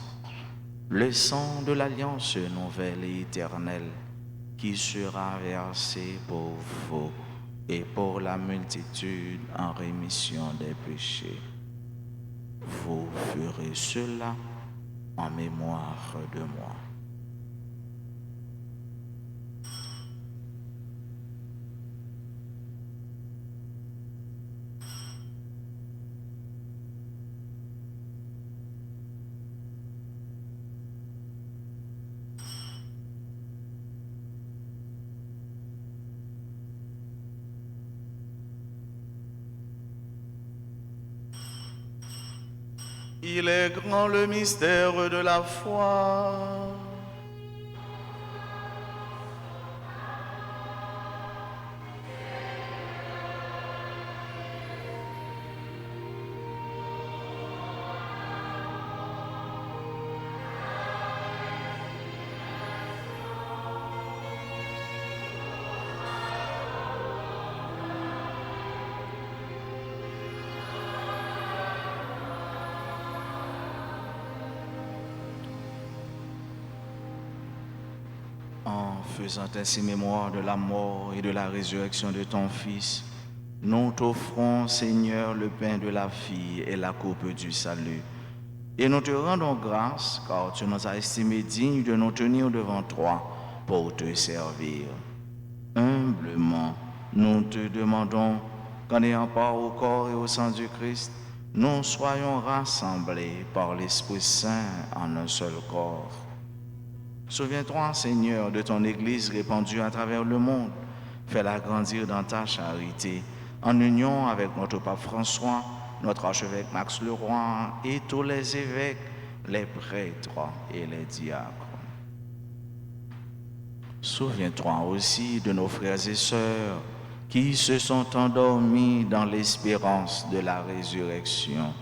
le sang de l'alliance nouvelle et éternelle, qui sera versé pour vous et pour la multitude en rémission des péchés. Vous ferez cela en mémoire de moi. Il est grand le mystère de la foi. En faisant ainsi mémoire de la mort et de la résurrection de ton Fils, nous t'offrons, Seigneur, le pain de la vie et la coupe du salut. Et nous te rendons grâce, car tu nous as estimés dignes de nous tenir devant toi pour te servir. Humblement, nous te demandons qu'en ayant part au corps et au sang du Christ, nous soyons rassemblés par l'Esprit Saint en un seul corps. Souviens-toi, Seigneur, de ton Église répandue à travers le monde. Fais-la grandir dans ta charité, en union avec notre pape François, notre archevêque Max Leroy et tous les évêques, les prêtres et les diacres. Souviens-toi aussi de nos frères et sœurs qui se sont endormis dans l'espérance de la résurrection.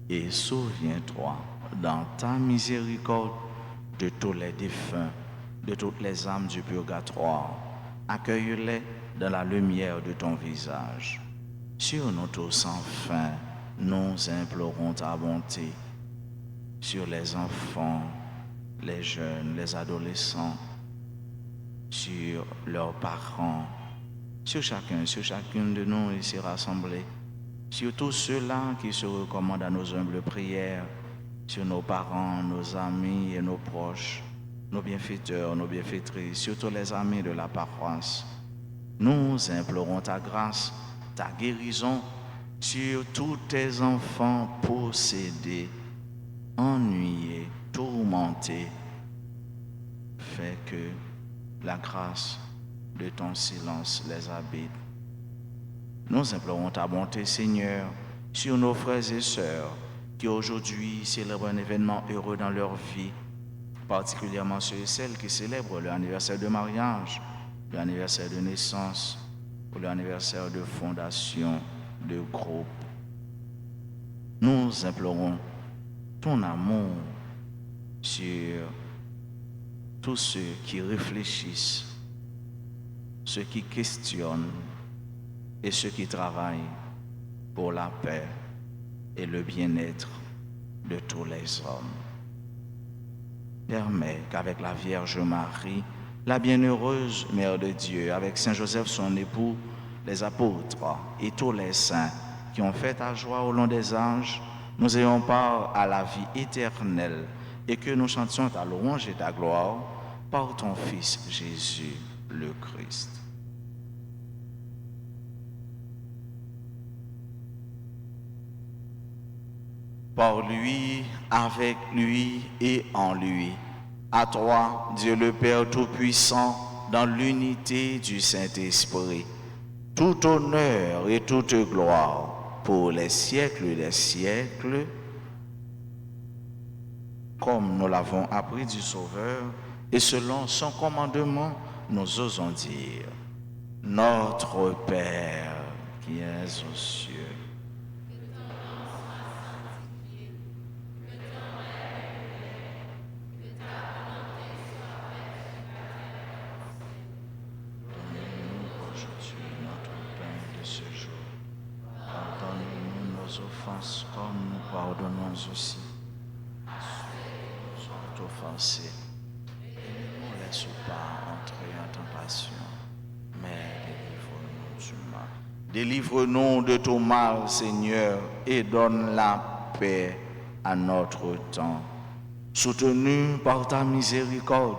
Et souviens-toi, dans ta miséricorde, de tous les défunts, de toutes les âmes du purgatoire. Accueille-les dans la lumière de ton visage. Sur nous tous, enfin, nous implorons ta bonté. Sur les enfants, les jeunes, les adolescents, sur leurs parents, sur chacun, sur chacune de nous ici rassemblés, sur tous ceux-là qui se recommandent à nos humbles prières, sur nos parents, nos amis et nos proches, nos bienfaiteurs, nos bienfaitrices, sur tous les amis de la paroisse. Nous implorons ta grâce, ta guérison sur tous tes enfants possédés, ennuyés, tourmentés. Fais que la grâce de ton silence les habite. Nous implorons ta bonté, Seigneur, sur nos frères et sœurs qui aujourd'hui célèbrent un événement heureux dans leur vie, particulièrement ceux et celles qui célèbrent leur anniversaire de mariage, leur anniversaire de naissance ou leur anniversaire de fondation de groupe. Nous implorons ton amour sur tous ceux qui réfléchissent, ceux qui questionnent et ceux qui travaillent pour la paix et le bien-être de tous les hommes. Permets qu'avec la Vierge Marie, la bienheureuse Mère de Dieu, avec Saint Joseph son époux, les apôtres et tous les saints qui ont fait ta joie au long des âges, nous ayons part à la vie éternelle et que nous chantions ta louange et ta gloire par ton Fils Jésus le Christ. Par lui, avec lui et en lui. À toi, Dieu le Père Tout-Puissant, dans l'unité du Saint-Esprit, tout honneur et toute gloire pour les siècles des siècles, comme nous l'avons appris du Sauveur, et selon son commandement, nous osons dire, Notre Père qui es aux cieux, offenses comme nous pardonnons aussi aux offensés. Et ne nous laisse pas entrer en tentation, mais délivre-nous du mal. Délivre-nous de tout mal, Seigneur, et donne la paix à notre temps. Soutenus par ta miséricorde,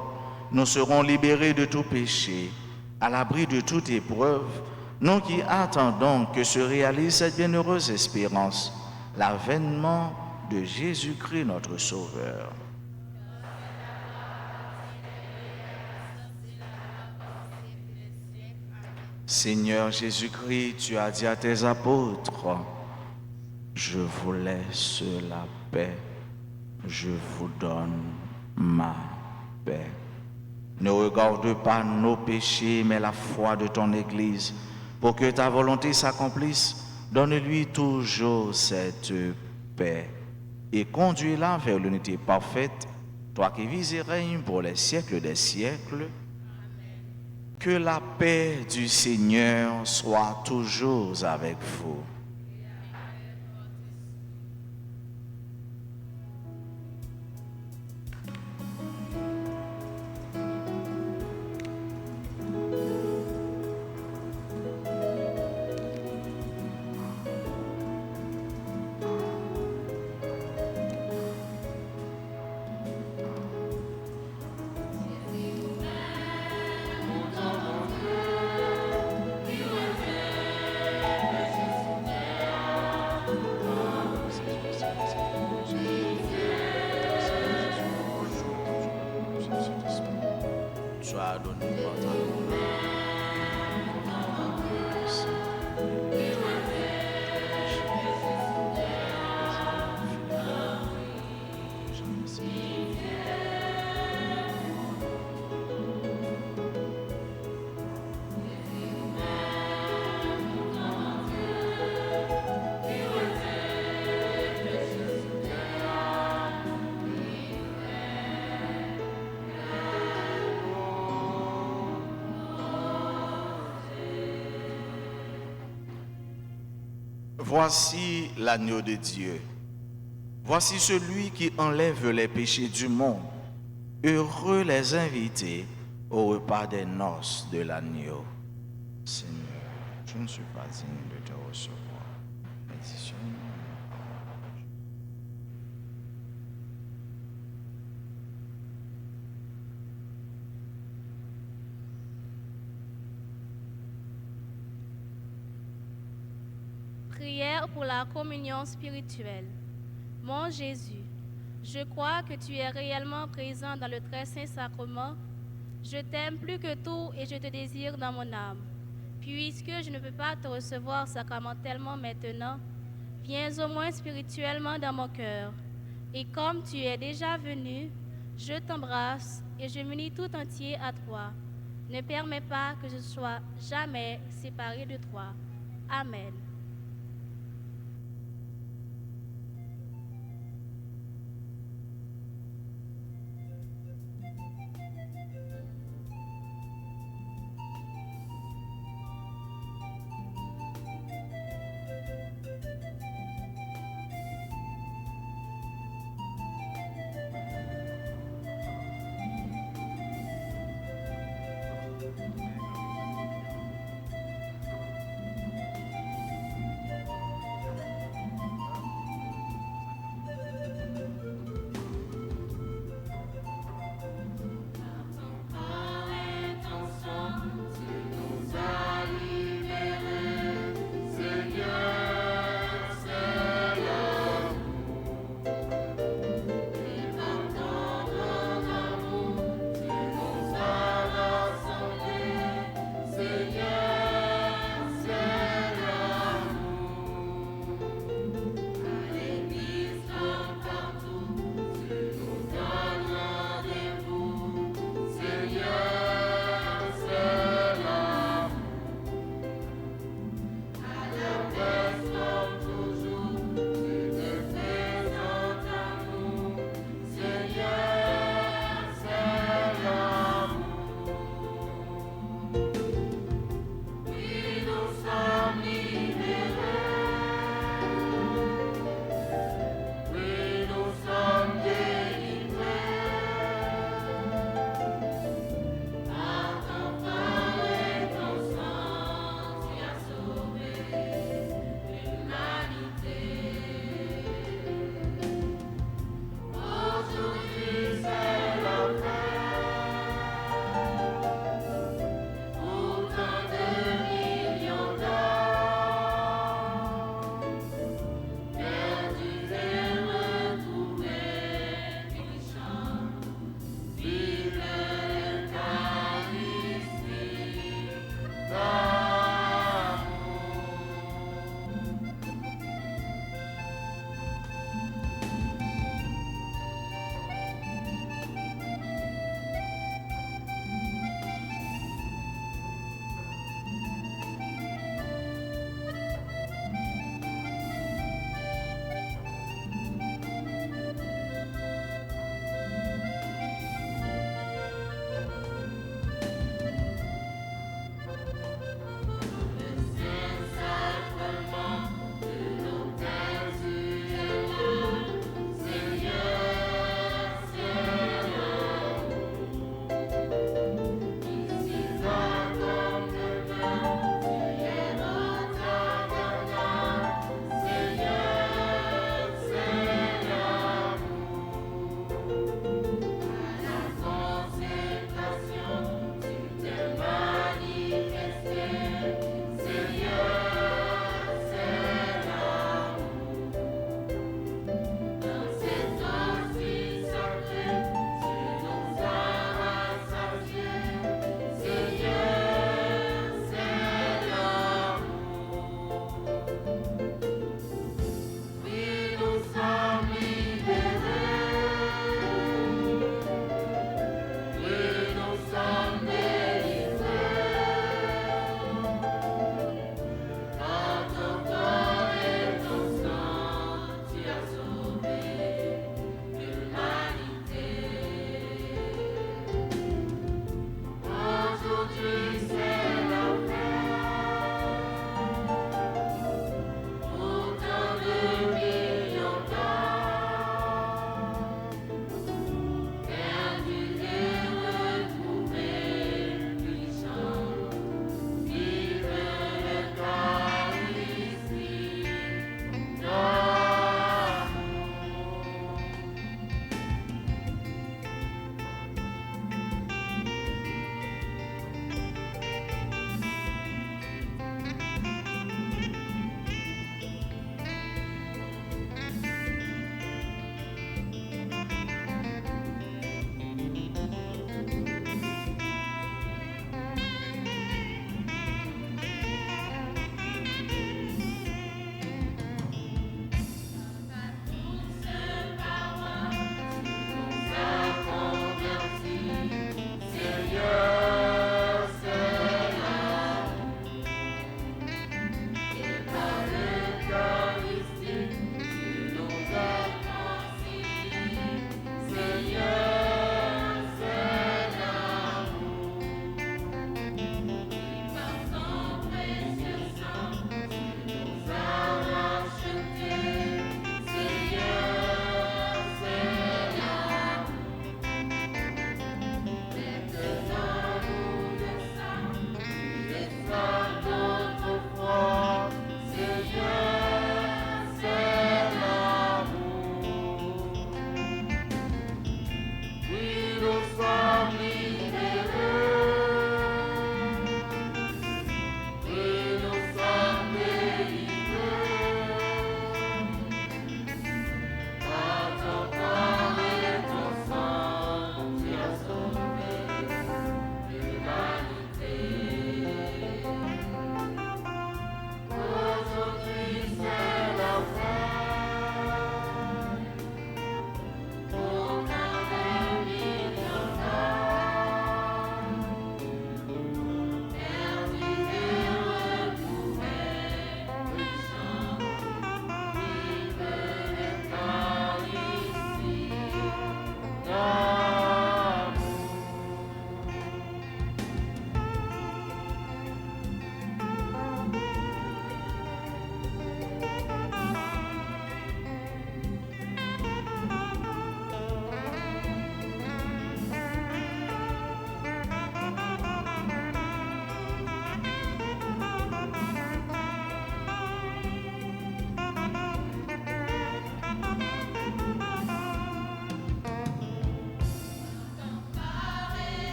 nous serons libérés de tout péché, à l'abri de toute épreuve, nous qui attendons que se réalise cette bienheureuse espérance, l'avènement de Jésus-Christ notre Sauveur. Seigneur Jésus-Christ, tu as dit à tes apôtres, je vous laisse la paix, je vous donne ma paix. Ne regarde pas nos péchés, mais la foi de ton Église. Pour que ta volonté s'accomplisse, donne-lui toujours cette paix et conduis-la vers l'unité parfaite, toi qui vis et règnes pour les siècles des siècles. Que la paix du Seigneur soit toujours avec vous. Voici l'agneau de Dieu. Voici celui qui enlève les péchés du monde. Heureux les invités au repas des noces de l'agneau. Seigneur, je ne suis pas digne de te recevoir. Mais dis seulement une parole. Prière pour la communion spirituelle. Mon Jésus, je crois que tu es réellement présent dans le très saint sacrement. Je t'aime plus que tout et je te désire dans mon âme. Puisque je ne peux pas te recevoir sacramentellement maintenant, viens au moins spirituellement dans mon cœur. Et comme tu es déjà venu, je t'embrasse et je m'unis tout entier à toi. Ne permets pas que je sois jamais séparé de toi. Amen.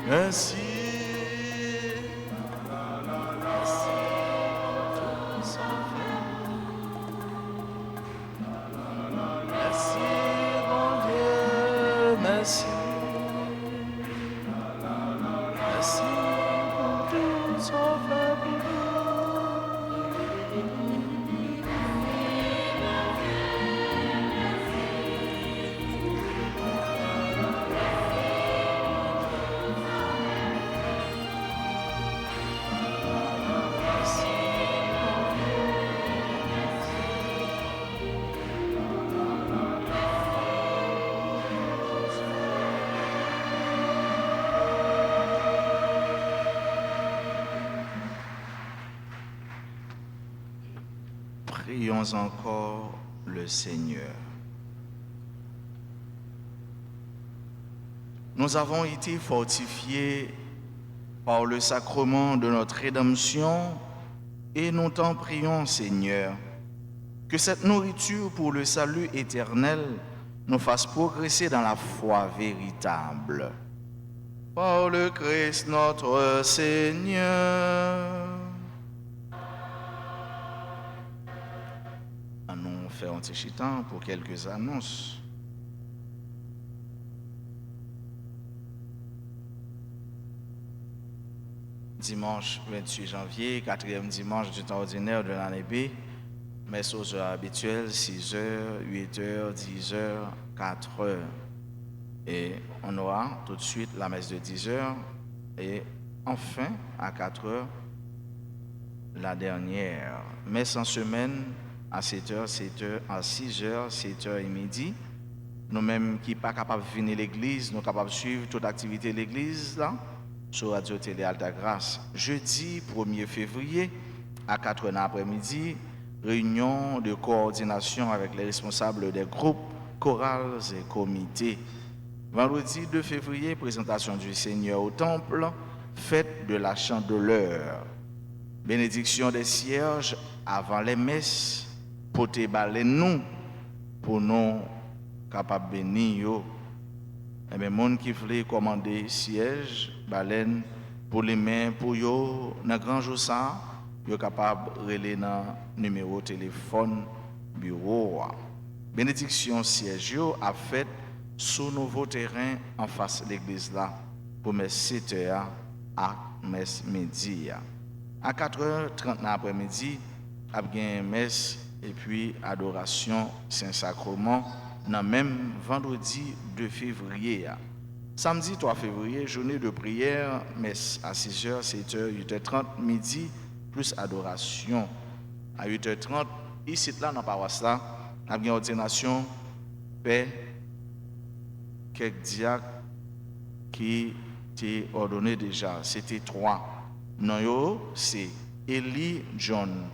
Merci. Merci, mon Dieu, merci. Merci pour tout son fait pour Prions encore le Seigneur. Nous avons été fortifiés par le sacrement de notre rédemption et nous t'en prions, Seigneur, que cette nourriture pour le salut éternel nous fasse progresser dans la foi véritable. Par le Christ notre Seigneur. Allons faire un petit temps pour quelques annonces. Dimanche 28 janvier, 4e dimanche du temps ordinaire de l'année B, messe aux heures habituelles, 6h, 8h, 10h, 4h. Et on aura tout de suite la messe de 10h et enfin à 4h, la dernière. Messe en semaine à 7h, 7h, à 6h, 7h et midi. Nous-mêmes qui ne sommes pas capables de venir à l'église, nous sommes capables de suivre toute activité de l'église là, sur Radio Télé Alta Grâce. Jeudi 1er février à 4h l'après-midi, réunion de coordination avec les responsables des groupes, chorales et comités. Vendredi 2 février, présentation du Seigneur au temple, fête de la chandeleur. Bénédiction des cierges avant les messes, poté balé nous, pour nous capables de bénir. Et bien, les gens qui voulaient commander siège, baleine, pour les mains, pour eux, dans le grand jour, ça, ils sont capables de relayer dans le numéro de téléphone, bureau. Bénédiction siège a fait sur nouveau terrain en face de l'église là, pour mes 7h à mes midi. À 4h30 l'après-midi, il y a une messe et puis adoration Saint-Sacrement, dans même vendredi 2 février. Samedi 3 février, journée de prière, messe à 6h, 7h, 8h30, midi, plus adoration. À 8h30, ici là, dans la paroisse là, il y a une ordination, paix, quelques diacres qui étaient ordonnés déjà. C'était 3. Non, c'est Élie John,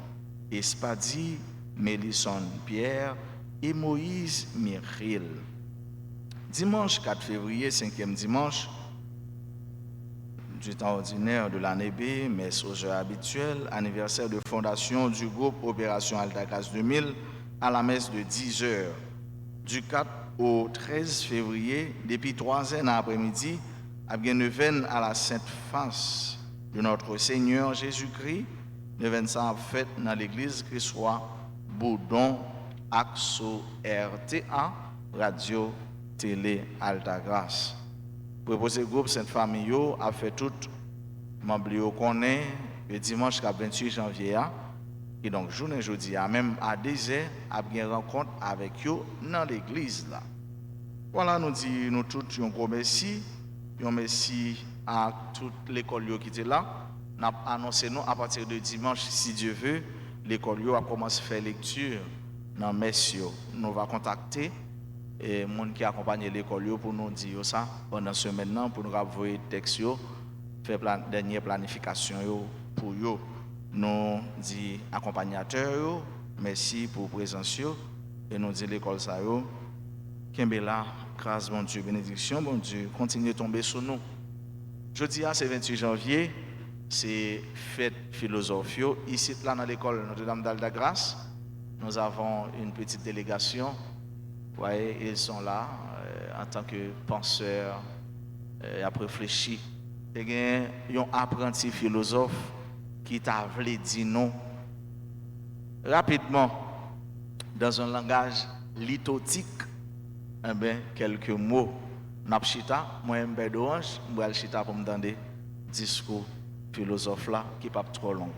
Espadi, Mélisson Pierre et Moïse Myril. Dimanche 4 février, 5e dimanche du temps ordinaire de l'année B, messe aux heures habituelles, anniversaire de fondation du groupe Opération Alta Grâce 2000 à la messe de 10h. Du 4 au 13 février, depuis 3 ans après-midi, à bien neuvaine à la Sainte Face de notre Seigneur Jésus-Christ, neuvaine ça fait dans l'église Christ-Roi Boudon, Axo RTA, Radio Télé Alta Grâce. Proposé groupe Sainte Famille a fait tout membre qu'on est le dimanche 28 janvier et donc journée jeudi même à 10h a bien rencontre avec eux dans l'église là. Voilà, nous dit nous tous un gros merci, un merci à toute l'école qui était là. Nous avons annoncé nous à partir de dimanche si Dieu veut, l'école a commencé à faire lecture dans messe. Nous va contacter et monde qui accompagne l'école pour nous dire ça pendant ce maintenant pour nous envoyer texte faire dernière planification pour eux. Nous dit accompagnateur merci pour présence et nous dit l'école ça Kembela grâce bon Dieu bénédiction bon Dieu continue de tomber sur nous. Jeudi c'est 28 janvier, c'est fête philosophie ici là dans l'école Notre-Dame d'Alta Grâce. Nous avons une petite délégation. Vous voyez, ils sont là en tant que penseurs, à réfléchir il y a un apprenti philosophe qui t'a voulu dire non rapidement dans un langage lithotique, eh bien, quelques mots. Napchita, moi, je suis d'orange, je vais chita pour me entendre discours philosophe là qui n'est pas trop long.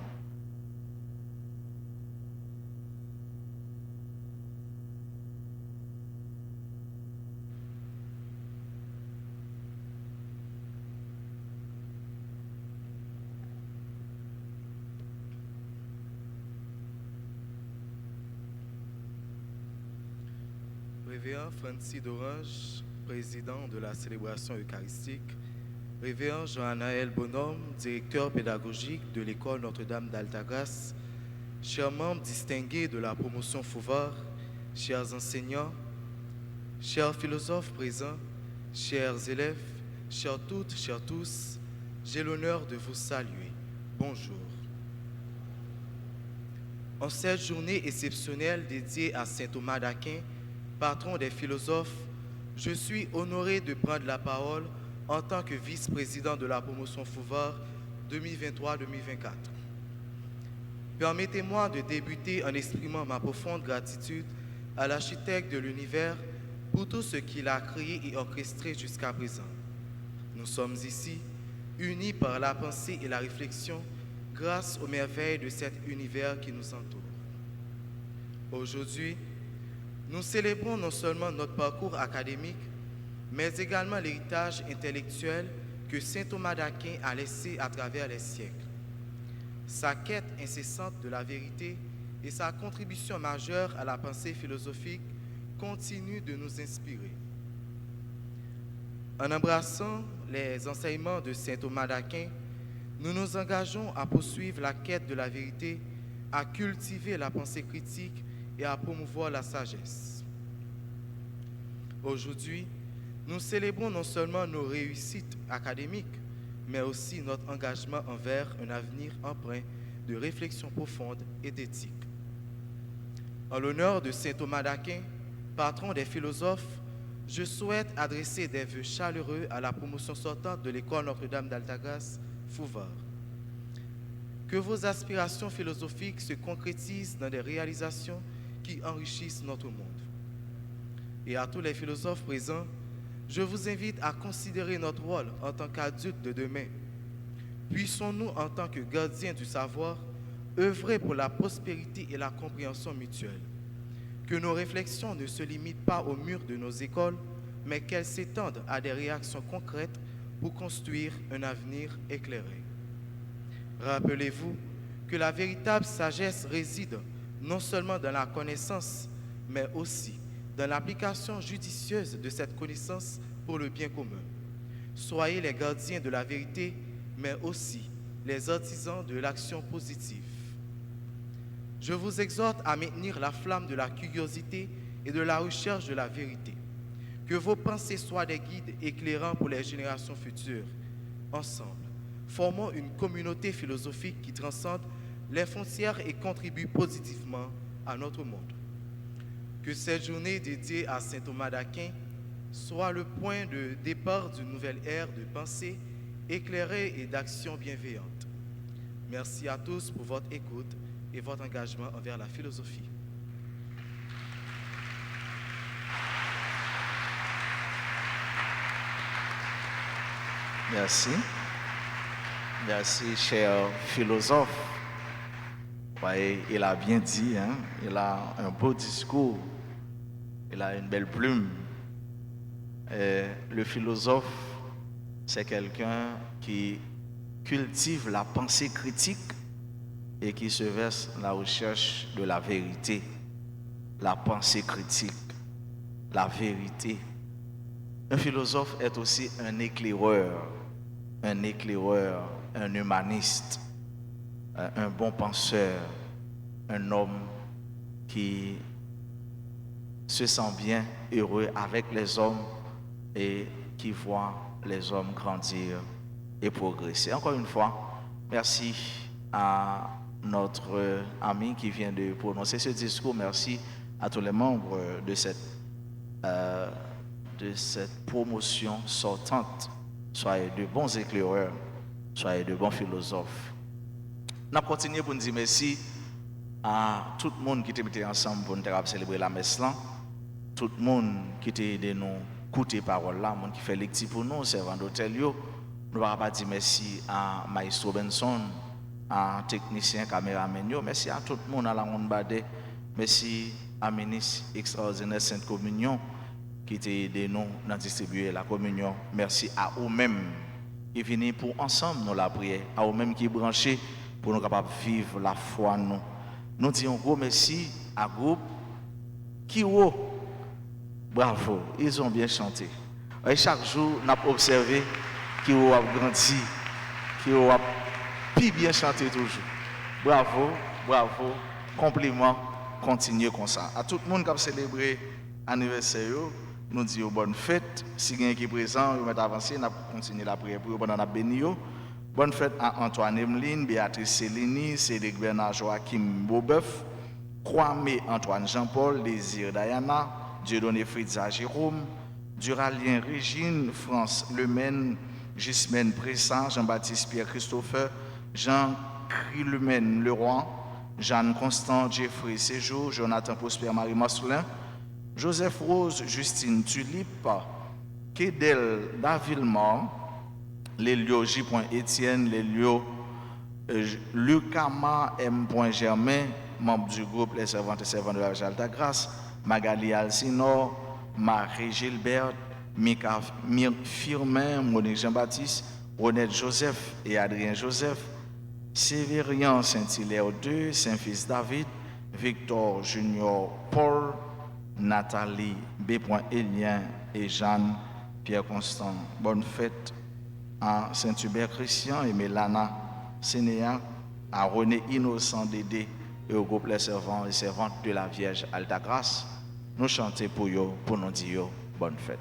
Révérend Francis d'Orange, président de la célébration eucharistique, Révérend Jean-Anaël Bonhomme, directeur pédagogique de l'école Notre-Dame d'Altagrace, chers membres distingués de la promotion Fouvard, chers enseignants, chers philosophes présents, chers élèves, chers toutes, chers tous, j'ai l'honneur de vous saluer. Bonjour. En cette journée exceptionnelle dédiée à saint Thomas d'Aquin, patron des philosophes, je suis honoré de prendre la parole en tant que vice-président de la promotion Fouvard 2023-2024. Permettez-moi de débuter en exprimant ma profonde gratitude à l'architecte de l'univers pour tout ce qu'il a créé et orchestré jusqu'à présent. Nous sommes ici, unis par la pensée et la réflexion, grâce aux merveilles de cet univers qui nous entoure. Aujourd'hui, nous célébrons non seulement notre parcours académique, mais également l'héritage intellectuel que saint Thomas d'Aquin a laissé à travers les siècles. Sa quête incessante de la vérité et sa contribution majeure à la pensée philosophique continuent de nous inspirer. En embrassant les enseignements de saint Thomas d'Aquin, nous nous engageons à poursuivre la quête de la vérité, à cultiver la pensée critique et à promouvoir la sagesse. Aujourd'hui, nous célébrons non seulement nos réussites académiques, mais aussi notre engagement envers un avenir empreint de réflexion profonde et d'éthique. En l'honneur de saint Thomas d'Aquin, patron des philosophes, je souhaite adresser des vœux chaleureux à la promotion sortante de l'école Notre-Dame d'Altagrace, Fouvard. Que vos aspirations philosophiques se concrétisent dans des réalisations qui enrichissent notre monde. Et à tous les philosophes présents, je vous invite à considérer notre rôle en tant qu'adultes de demain. Puissons-nous, en tant que gardiens du savoir, œuvrer pour la prospérité et la compréhension mutuelle. Que nos réflexions ne se limitent pas aux murs de nos écoles, mais qu'elles s'étendent à des réactions concrètes pour construire un avenir éclairé. Rappelez-vous que la véritable sagesse réside non seulement dans la connaissance, mais aussi dans l'application judicieuse de cette connaissance pour le bien commun. Soyez les gardiens de la vérité, mais aussi les artisans de l'action positive. Je vous exhorte à maintenir la flamme de la curiosité et de la recherche de la vérité. Que vos pensées soient des guides éclairants pour les générations futures. Ensemble, formons une communauté philosophique qui transcende les frontières et contribue positivement à notre monde. Que cette journée dédiée à saint Thomas d'Aquin soit le point de départ d'une nouvelle ère de pensée éclairée et d'action bienveillante. Merci à tous pour votre écoute et votre engagement envers la philosophie. Merci. Merci, cher philosophe. Ouais, il a bien dit, hein? Il a un beau discours, il a une belle plume. Le philosophe, c'est quelqu'un qui cultive la pensée critique et qui se verse dans la recherche de la vérité. La pensée critique, la vérité. Un philosophe est aussi un éclaireur, un humaniste, un bon penseur, un homme qui se sent bien, heureux avec les hommes et qui voit les hommes grandir et progresser. Encore une fois, merci à notre ami qui vient de prononcer ce discours. Merci à tous les membres de cette promotion sortante. Soyez de bons éclaireurs soyez de bons philosophes. Nous continuons pour nous dire merci à tout le monde qui était ensemble pour nous célébrer la messe là, tout le monde qui était aidé nous écouter parole là, monde qui fait lecture pour nous, servant d'hôtel yo. Nous ne pouvons pas dire merci à Maestro Benson, à technicien caméraman yo, merci à tout le monde à la monde badé, merci à ministre extraordinaire Sainte Communion qui t'a aidé nous à distribuer la communion. Merci à vous-même qui venez pour ensemble nous la prière, à vous-même qui branchés pour nous capables de vivre la foi nous. Nous disons gros merci à groupe Kiro. Bravo, ils ont bien chanté. Et chaque jour, nous avons observé Kiro a grandi, Kiro a plus bien chanté toujours. Bravo, bravo, compliment, continuez comme ça. À tout le monde qui a célébré l'anniversaire, nous disons bonne fête. Si quelqu'un qui est présent, nous allons avancer, nous continuer la prière pour vous, nous béni. Bonne fête à Antoine Emeline, Béatrice Céline, Cédric Bernard Joachim Beaubeuf, Kwame Antoine Jean-Paul, Désir Diana, Dieudonné Fritza Jérôme, Duralien Régine, France Lemaine, Gismène Pressant, Jean-Baptiste Pierre Christopher, Jean Crilumen Leroy, Jeanne Constant, Jeffrey Séjour, Jonathan Prosper Marie Marcelin, Joseph Rose, Justine Tulipe, Kédel Davillemont, Lélio J. Étienne, Lélio Lucama M. Germain, membre du groupe Les Servantes et Servants de la Alta Grâce, Magali Alcino, Marie Gilbert, Mika Firmin, Monique Jean-Baptiste, Ronette Joseph et Adrien Joseph, Sévérien Saint-Hilaire II, Saint-Fils David, Victor Junior Paul, Nathalie B. Élien et Jeanne Pierre Constant. Bonne fête à Saint-Hubert Christian et Mélana Sénéa, à René Innocent Dédé et au groupe Les Servants et Servantes de la Vierge Alta Grâce. Nous chantons pour eux, pour nous dire bonne fête.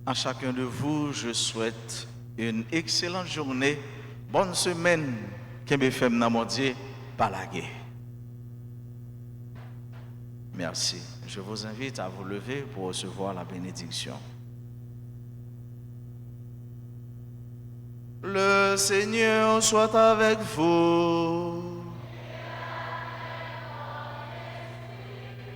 À chacun de vous, je souhaite une excellente journée, bonne semaine, que me fait m'namoder par la guerre. Merci. Je vous invite à vous lever pour recevoir la bénédiction. Le Seigneur soit avec vous.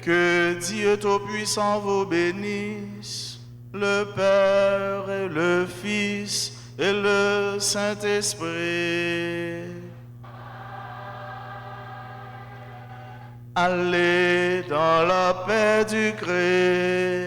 Que Dieu Tout-Puissant vous bénisse. Le Père et le Fils et le Saint-Esprit. Allez dans la paix du Christ.